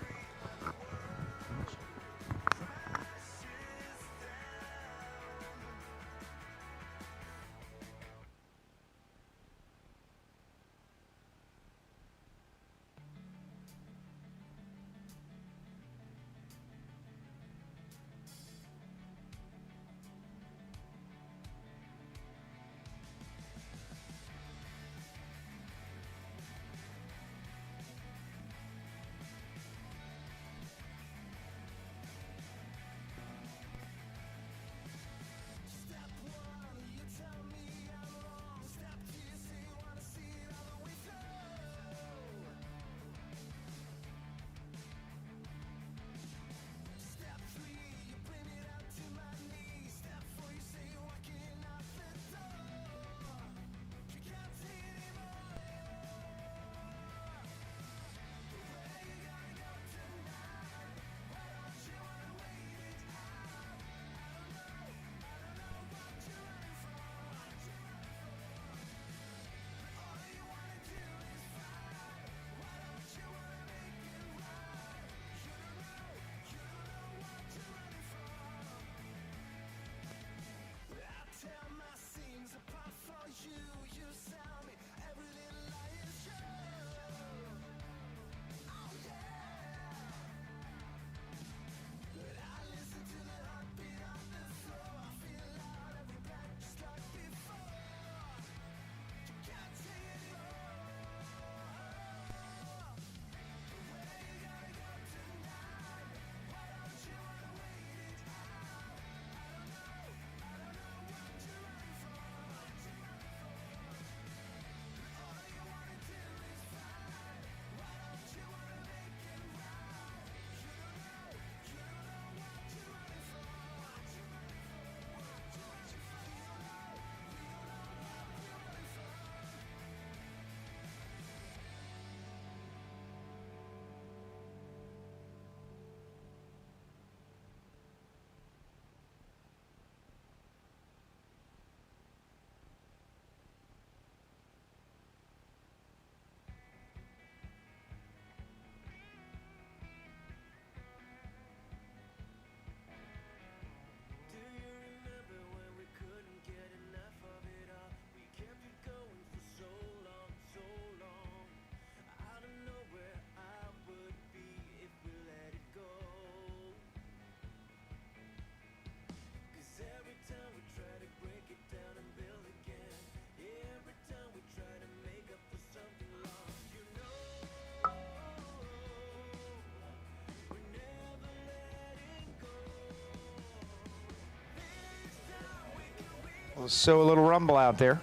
So a little rumble out there.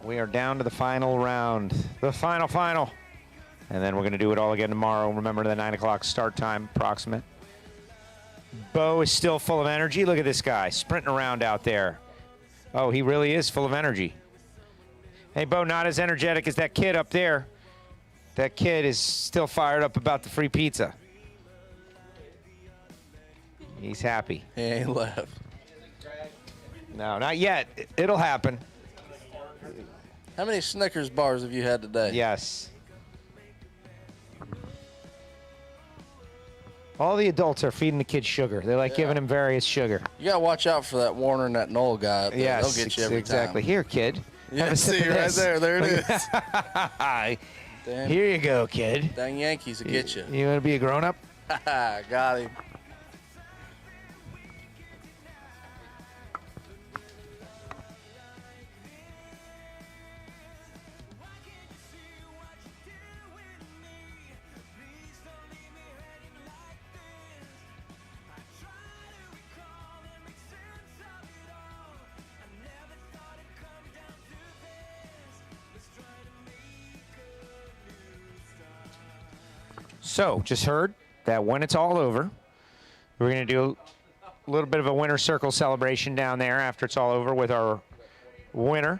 We are down to the final round, the final. And then we're going to do it all again tomorrow. Remember the 9 o'clock start time, approximate. Bo is still full of energy. Look at this guy sprinting around out there. Oh, he really is full of energy. Hey, Bo, not as energetic as that kid up there. That kid is still fired up about the free pizza. He's happy. He ain't left. No, not yet. It'll happen. How many Snickers bars have you had today? Yes. All the adults are feeding the kids sugar. They like giving them various sugar. You got to watch out for that Warner and that Knoll guy. Yes, They'll get you every exactly. time. Here, kid. Yeah, Have a sip see, of right this. there. There it is. Here you go, kid. Dang Yankees will get you. You want to be a grown-up? Got him. So, just heard that when it's all over, we're going to do a little bit of a winner circle celebration down there after it's all over with our winner.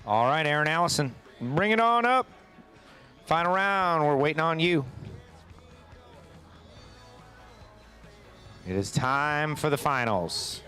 All right, Aaron Allison, bring it on up. Final round, we're waiting on you. It is time for the finals.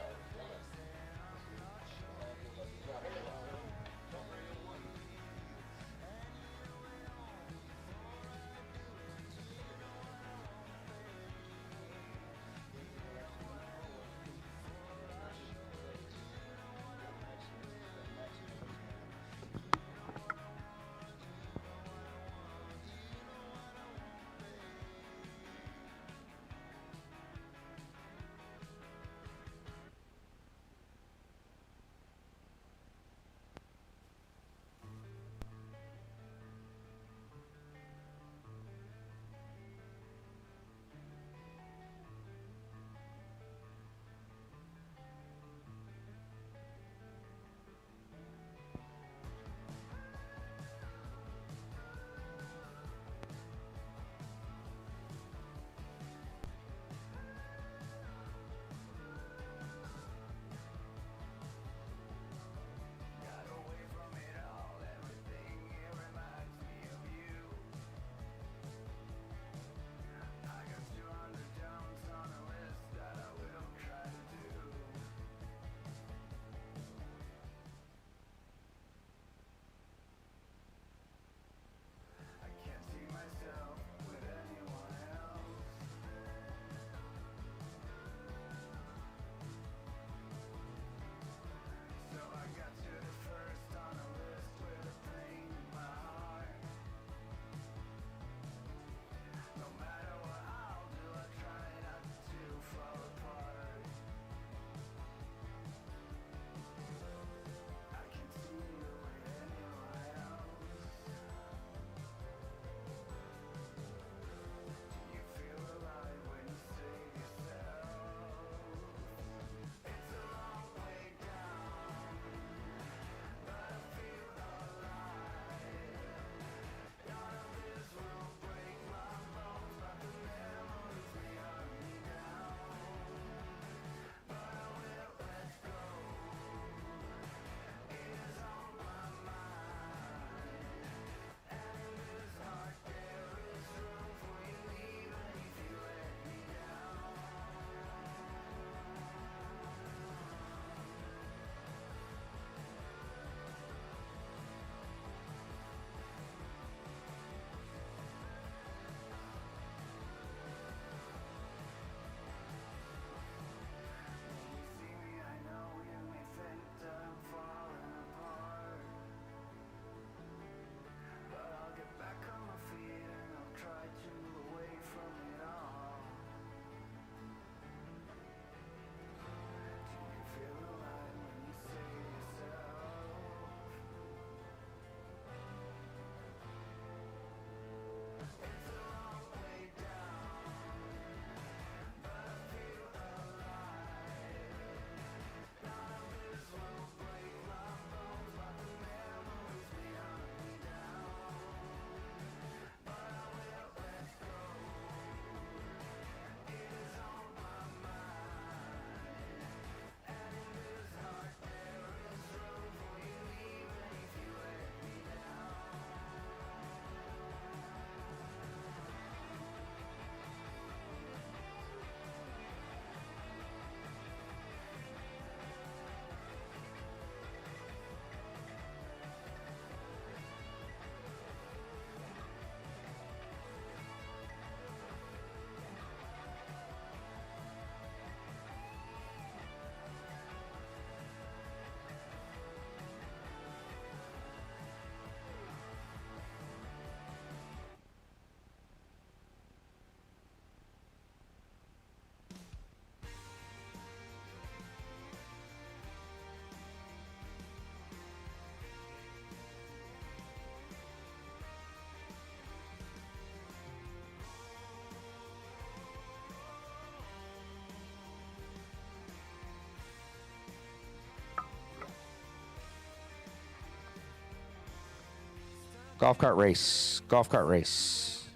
Golf cart race. Golf cart race.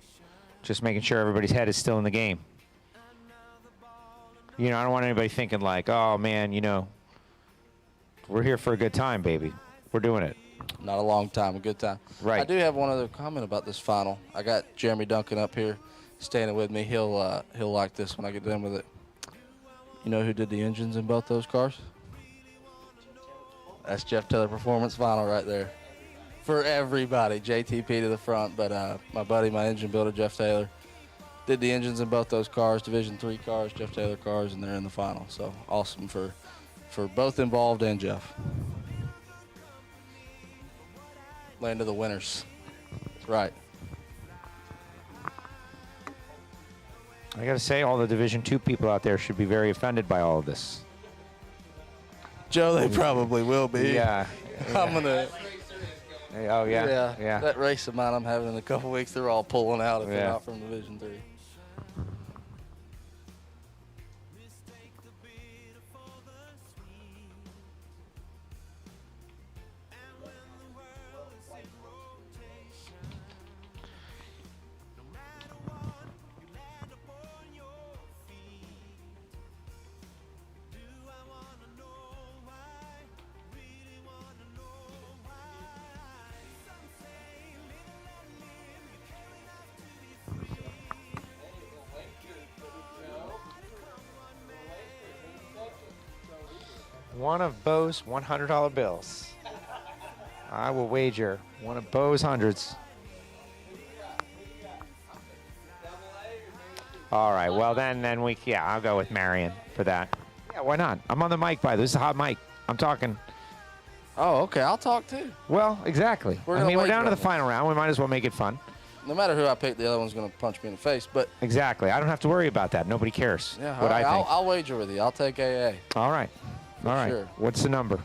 Just making sure everybody's head is still in the game. You know, I don't want anybody thinking like, oh, man, you know, we're here for a good time, baby. We're doing it. Not a long time, a good time. Right. I do have one other comment about this final. I got Jeremy Duncan up here standing with me. He'll like this when I get done with it. You know who did the engines in both those cars? That's Jeff Taylor Performance Final right there. For everybody, JTP to the front, but my buddy, my engine builder, Jeff Taylor, did the engines in both those cars, Division III cars, Jeff Taylor cars, and they're in the final. So awesome for both involved and Jeff. Land of the winners. That's right. I got to say, all the Division II people out there should be very offended by all of this. Joe, they probably will be. Yeah. I'm gonna. Oh yeah. Yeah. That race of mine I'm having in a couple weeks, they're all pulling out if they're not from Division III. One of Bo's $100 bills. I will wager one of Bo's hundreds. All right, well then I'll go with Marion for that. Yeah, why not? I'm on the mic, by the way. This is a hot mic. I'm talking. Oh, okay. I'll talk too. Well, exactly. We're down to the final round. We might as well make it fun. No matter who I pick, the other one's going to punch me in the face. But exactly. I don't have to worry about that. Nobody cares. Yeah, what right, I think. I'll wager with you. I'll take AA. All right. All right. Sure. What's the number?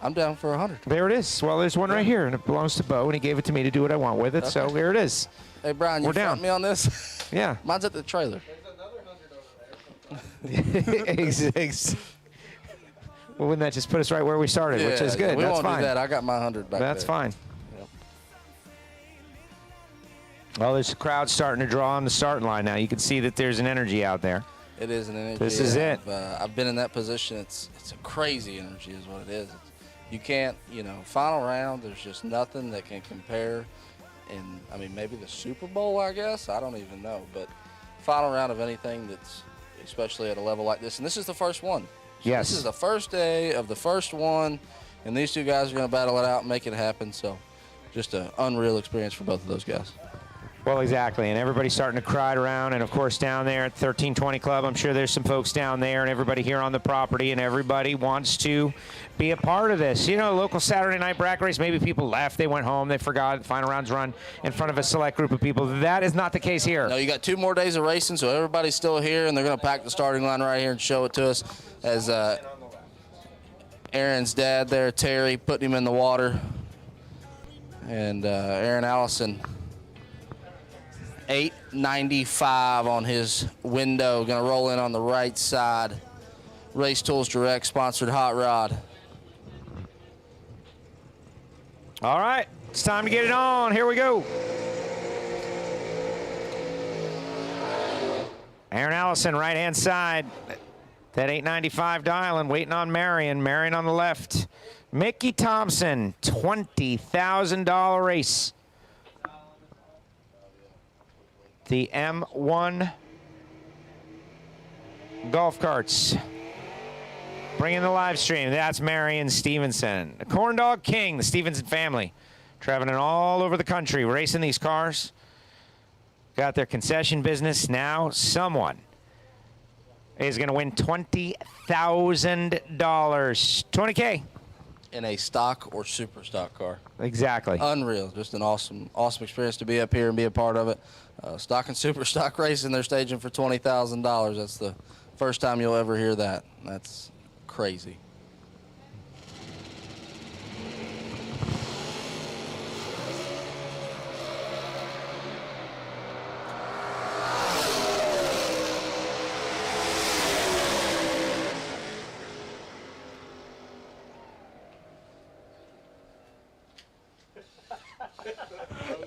I'm down for 100. There it is. Well, there's one right here, and it belongs to Bo, and he gave it to me to do what I want with it. Okay. So here it is. Hey, Brian, you front me on this? Yeah. Mine's at the trailer. There's another 100 over there. Well, wouldn't that just put us right where we started, which is good. We That's won't fine. do that. I got my 100 back That's there. fine. Yep. Well, there's a crowd starting to draw on the starting line now. You can see that there's an energy out there. It is an energy. This is it. I've been in that position. It's a crazy energy is what it is. You can't, final round, there's just nothing that can compare. And, I mean, maybe the Super Bowl, I guess. I don't even know. But final round of anything that's, especially at a level like this. And this is the first one. So yes. This is the first day of the first one. And these two guys are going to battle it out and make it happen. So just an unreal experience for both of those guys. Well, exactly, and everybody's starting to crowd around, and of course down there at 1320 Club, I'm sure there's some folks down there, and everybody here on the property, and everybody wants to be a part of this. Local Saturday night bracket race, maybe people left, they went home, they forgot the final rounds run in front of a select group of people. That is not the case here. No, you got 2 more days of racing, so everybody's still here, and they're going to pack the starting line right here and show it to us as Aaron's dad there, Terry, putting him in the water, and Aaron Allison. 895 on his window. Going to roll in on the right side. Race Tools Direct sponsored hot rod. All right, it's time to get it on. Here we go. Aaron Allison, right-hand side. That 895 dialing, waiting on Marion. Marion on the left. Mickey Thompson, $20,000 race. The M1 golf carts. Bringing the live stream. That's Marion Stevenson. The Corn Dog King, the Stevenson family. Traveling all over the country, racing these cars. Got their concession business. Now someone is going to win $20,000. $20K. In a stock or super stock car. Exactly. Unreal. Just an awesome experience to be up here and be a part of it. Stock and super stock racing, they're staging for $20,000. That's the first time you'll ever hear that. That's crazy.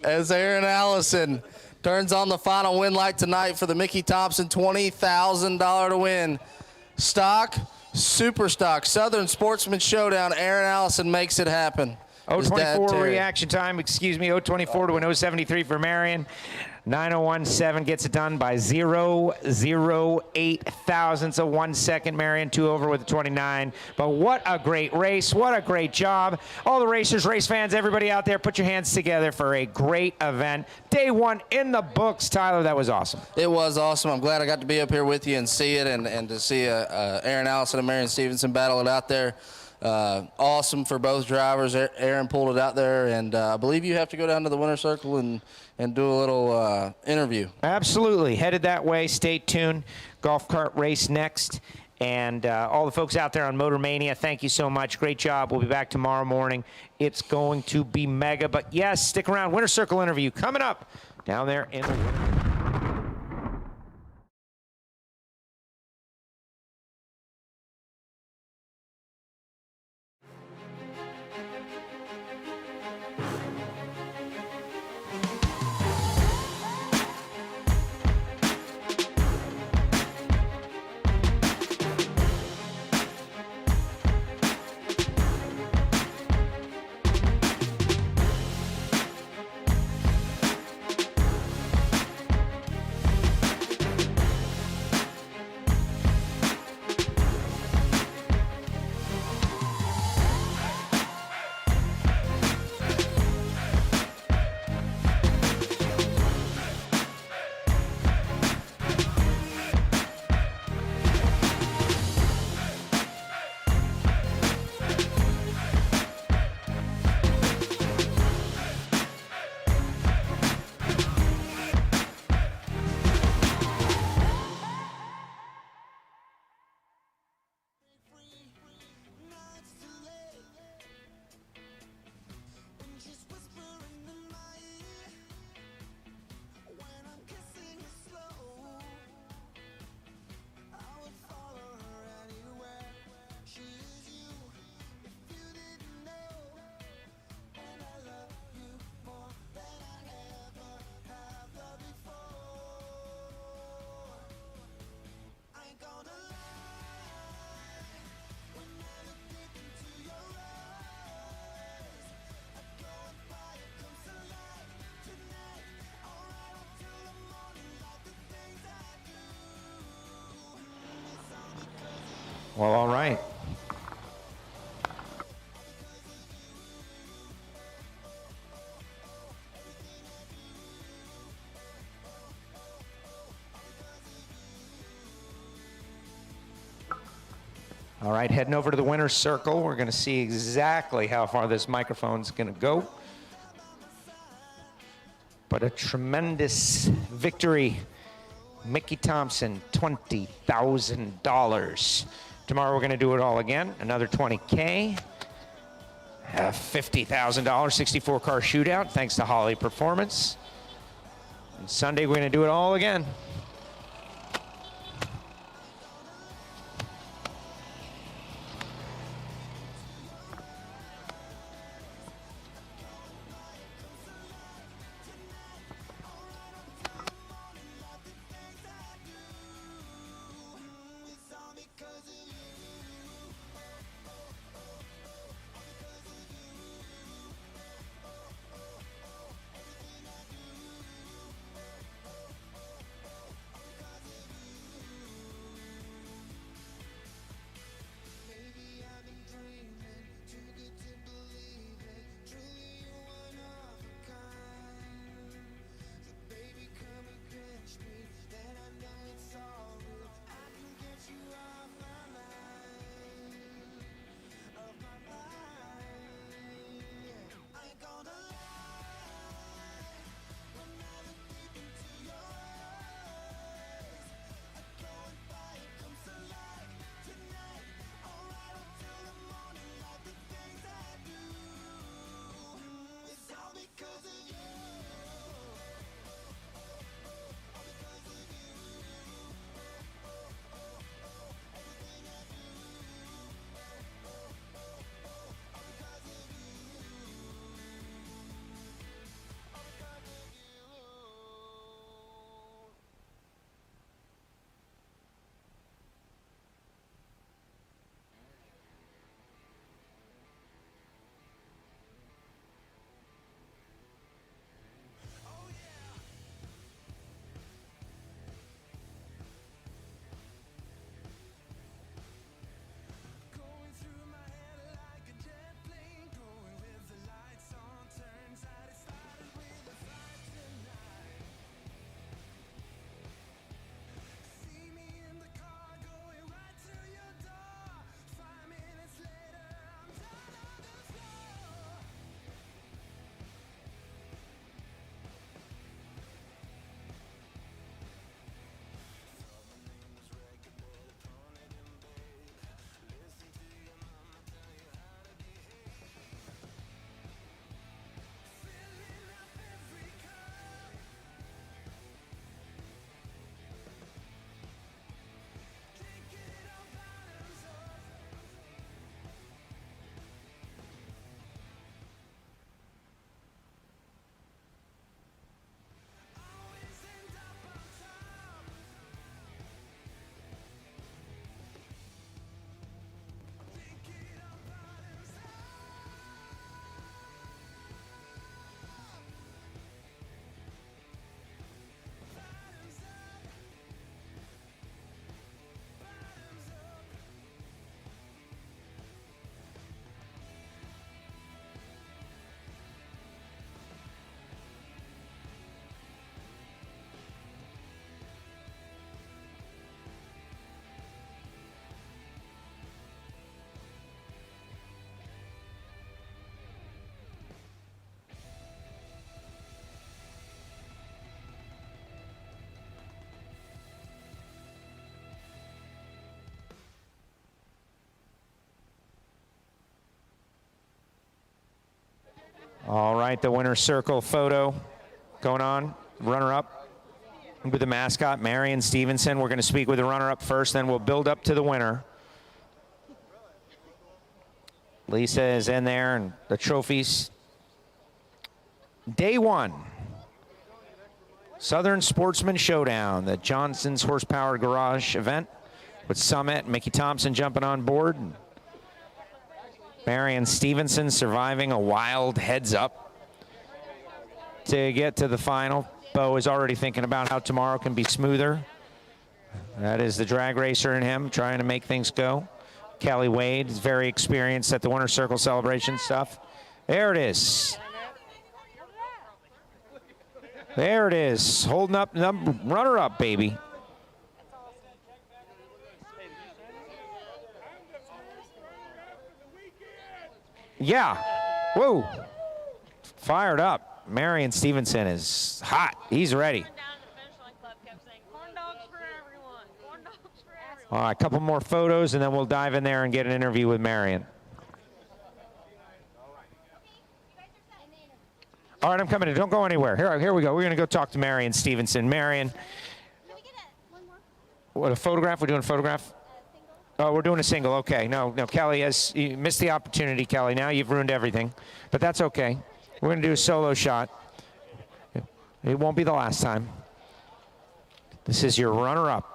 As Aaron Allison turns on the final win light tonight for the Mickey Thompson $20,000 to win. Stock, Superstock Southern Sportsman Showdown. Aaron Allison makes it happen. His dad, 024 Terry. reaction time, excuse me, 024 to an 073 for Marion. 901.7 gets it done by 0.008 thousandths of 1 second. Marion 2 over with a 29. But what a great race. What a great job. All the racers, race fans, everybody out there, put your hands together for a great event. Day one in the books. Tyler, that was awesome. It was awesome. I'm glad I got to be up here with you and see it, and to see Aaron Allison and Marion Stevenson battle it out there. Awesome for both drivers. Aaron pulled it out there, and I believe you have to go down to the winner's circle and do a little interview. Absolutely. Headed that way. Stay tuned. Golf cart race next. And all the folks out there on Motor Mania, thank you so much. Great job. We'll be back tomorrow morning. It's going to be mega. But, yes, stick around. Winner's Circle interview coming up down there in the winter. Well, all right. All right, heading over to the winner's circle. We're going to see exactly how far this microphone's going to go. But a tremendous victory. Mickey Thompson, $20,000. Tomorrow we're going to do it all again. Another $20K. $50,000 64-car shootout thanks to Holly Performance. And Sunday we're going to do it all again. All right, the winner's circle photo going on. Runner-up with the mascot, Marion Stevenson. We're going to speak with the runner-up first, then we'll build up to the winner. Lisa is in there, and the trophies. Day one, Southern Sportsman Showdown, the Johnson's Horsepower Garage event with Summit, Mickey Thompson jumping on board. Marion Stevenson surviving a wild heads-up to get to the final. Bo is already thinking about how tomorrow can be smoother. That is the drag racer in him, trying to make things go. Kelly Wade is very experienced at the Winter Circle celebration stuff. There it is. There it is, holding up, runner-up, baby. Yeah, whoa, fired up. Marion Stevenson is hot, he's ready. All right, a couple more photos, and then we'll dive in there and get an interview with Marion. All right, I'm coming in. Don't go anywhere. Here we go. We're going to go talk to Marion Stevenson. Marion. Can we get one more? What, a photograph? We're doing a photograph? Oh, we're doing a single. Okay. No, Kelly, you missed the opportunity, Kelly. Now you've ruined everything. But that's okay. We're going to do a solo shot. It won't be the last time. This is your runner-up.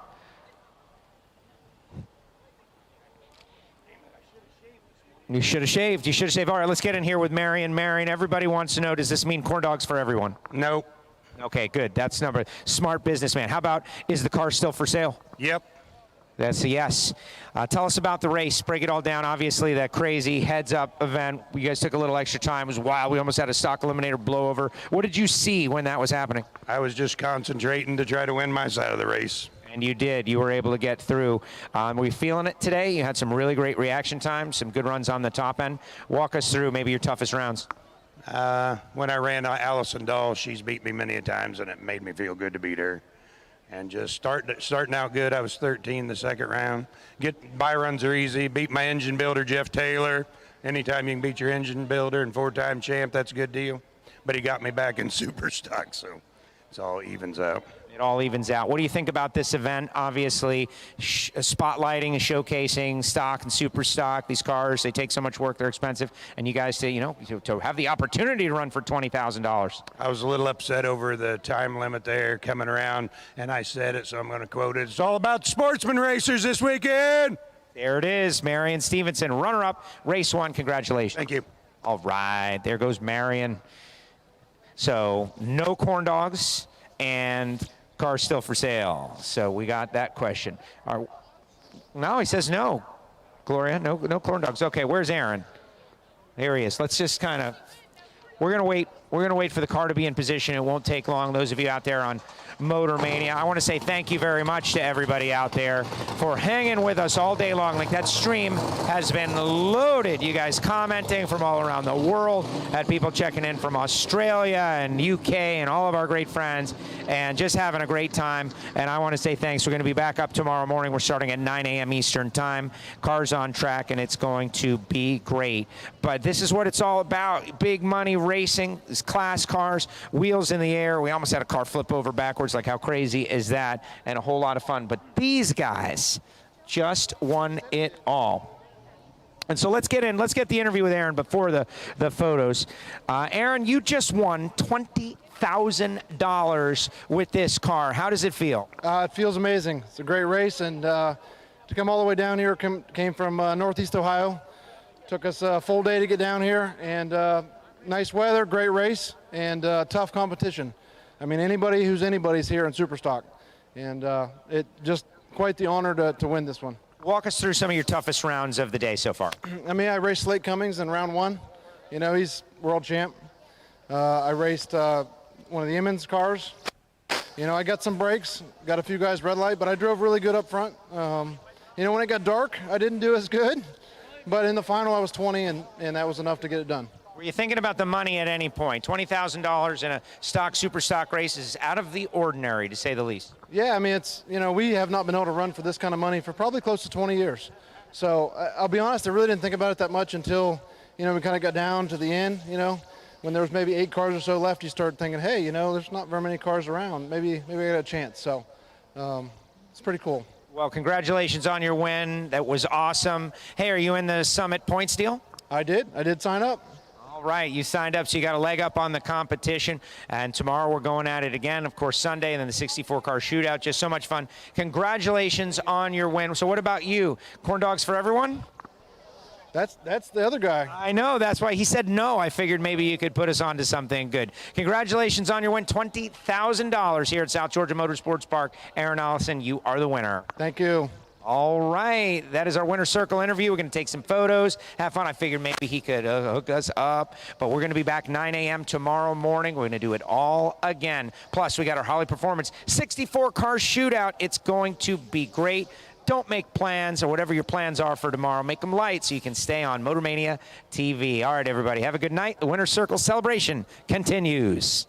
You should have shaved. You should have shaved. All right, let's get in here with Marion. Marion, everybody wants to know, does this mean corn dogs for everyone? Nope. Okay, good. That's number. Smart businessman. How about, is the car still for sale? Yep. That's a yes. Tell us about the race. Break it all down. Obviously, that crazy heads-up event. You guys took a little extra time. It was wild. We almost had a stock eliminator blowover. What did you see when that was happening? I was just concentrating to try to win my side of the race. And you did. You were able to get through. Were you feeling it today? You had some really great reaction times, some good runs on the top end. Walk us through maybe your toughest rounds. When I ran Allison Dahl, she's beat me many a times, and it made me feel good to beat her. And just starting out good. I was 13 the second round. By runs are easy. Beat my engine builder, Jeff Taylor. Anytime you can beat your engine builder and 4-time champ, that's a good deal. But he got me back in super stock, so it all evens out. It all evens out. What do you think about this event? Obviously, spotlighting and showcasing stock and super stock. These cars, they take so much work, they're expensive. And you guys, to have the opportunity to run for $20,000. I was a little upset over the time limit there coming around, and I said it, so I'm going to quote it. It's all about sportsman racers this weekend. There it is, Marion Stevenson, runner-up, race one. Congratulations. Thank you. All right, there goes Marion. So no corn dogs and car still for sale. So we got that question. No, he says no. Gloria, no corn dogs. Okay, where's Aaron? There he is. Let's just kind of, we're gonna wait for the car to be in position. It won't take long. Those of you out there on Motor Mania, I want to say thank you very much to everybody out there for hanging with us all day long. Like, that stream has been loaded. You guys commenting from all around the world, had people checking in from Australia and UK and all of our great friends, and just having a great time. And I want to say thanks. We're going to be back up tomorrow morning. We're starting at 9 a.m. Eastern time. Cars on track, and it's going to be great. But this is what it's all about. Big money racing, class cars, wheels in the air. We almost had a car flip over backwards. Like, how crazy is that? And a whole lot of fun. But these guys just won it all. And so let's get the interview with Aaron before the photos. Aaron, you just won $20,000 with this car. How does it feel? It feels amazing. It's a great race, and to come all the way down here, came from Northeast Ohio. Took us a full day to get down here, and nice weather, great race, and tough competition. I mean, anybody's here in Superstock, and it just quite the honor to win this one. Walk us through some of your toughest rounds of the day so far. I mean, I raced Slate Cummings in round one. You know, he's world champ. I raced one of the Emmons cars. You know, I got some breaks, got a few guys red light, but I drove really good up front. You know, when it got dark, I didn't do as good, but in the final I was 20, and that was enough to get it done. Were you thinking about the money at any point? $20,000 in a super stock race is out of the ordinary, to say the least. Yeah, I mean, it's, you know, we have not been able to run for this kind of money for probably close to 20 years. So I'll be honest, I really didn't think about it that much until, you know, we kind of got down to the end, you know. when there was maybe 8 cars or so left, you start thinking, hey, there's not very many cars around. Maybe I got a chance. So it's pretty cool. Well, congratulations on your win. That was awesome. Hey, are you in the Summit points deal? I did sign up. All right, you signed up, so you got a leg up on the competition. And tomorrow we're going at it again, of course, Sunday, and then the 64-car shootout. Just so much fun. Congratulations on your win. So what about you? Corn dogs for everyone? That's the other guy. I know. That's why he said no. I figured maybe you could put us on to something good. Congratulations on your win. $20,000 here at South Georgia Motorsports Park. Aaron Allison, you are the winner. Thank you. All right, that is our winner circle interview. We're going to take some photos, have fun. I figured maybe he could hook us up, but we're going to be back 9 a.m. tomorrow morning. We're going to do it all again. Plus, we got our Holly Performance 64-car shootout. It's going to be great. Don't make plans, or whatever your plans are for tomorrow. Make them light so you can stay on MotorMania TV. All right, everybody, have a good night. The winner circle celebration continues.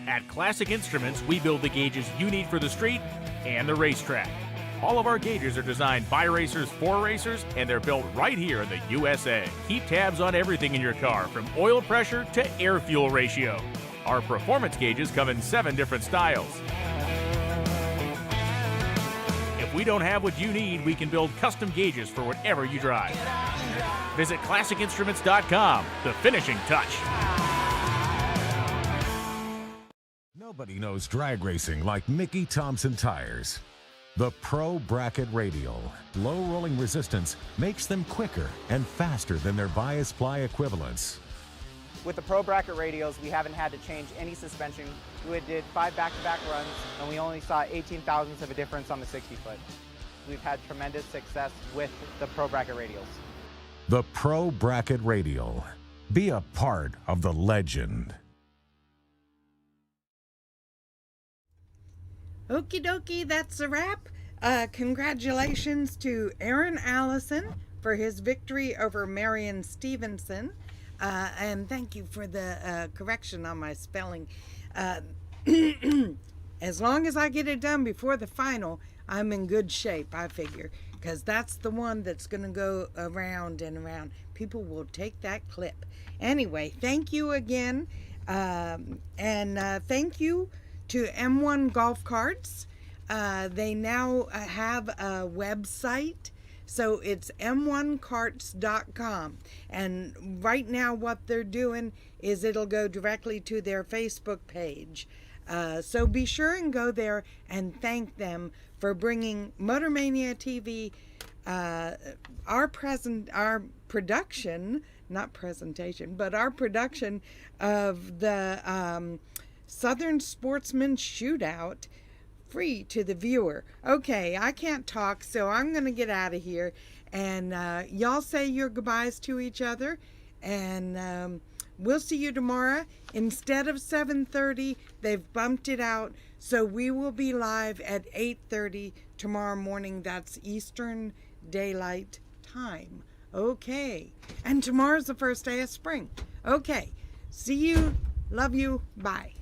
At Classic Instruments, we build the gauges you need for the street and the racetrack. All of our gauges are designed by racers for racers, and they're built right here in the USA. Keep tabs on everything in your car, from oil pressure to air-fuel ratio. Our performance gauges come in 7 different styles. If we don't have what you need, we can build custom gauges for whatever you drive. Visit ClassicInstruments.com, the finishing touch. Nobody knows drag racing like Mickey Thompson Tires. The Pro Bracket Radial. Low rolling resistance makes them quicker and faster than their bias ply equivalents. With the Pro Bracket radials, we haven't had to change any suspension. We did 5 back-to-back runs, and we only saw 18 thousandths of a difference on the 60-foot. We've had tremendous success with the Pro Bracket radials. The Pro Bracket Radial. Be a part of the legend. Okie dokie, that's a wrap. Congratulations to Aaron Allison for his victory over Marion Stevenson. And thank you for the correction on my spelling. As long as I get it done before the final, I'm in good shape, I figure. Because that's the one that's going to go around and around. People will take that clip. Anyway, thank you again. Thank you to M1 Golf Carts. They now have a website, so it's m1carts.com. And right now what they're doing is it'll go directly to their Facebook page. So be sure and go there and thank them for bringing MotorMania TV, our production, not presentation, but our production of the Southern Sportsman Showdown free to the viewer. Okay, I can't talk, so I'm going to get out of here. And y'all say your goodbyes to each other. And we'll see you tomorrow. Instead of 7:30, they've bumped it out. So we will be live at 8:30 tomorrow morning. That's Eastern Daylight time. Okay. And tomorrow's the first day of spring. Okay. See you. Love you. Bye.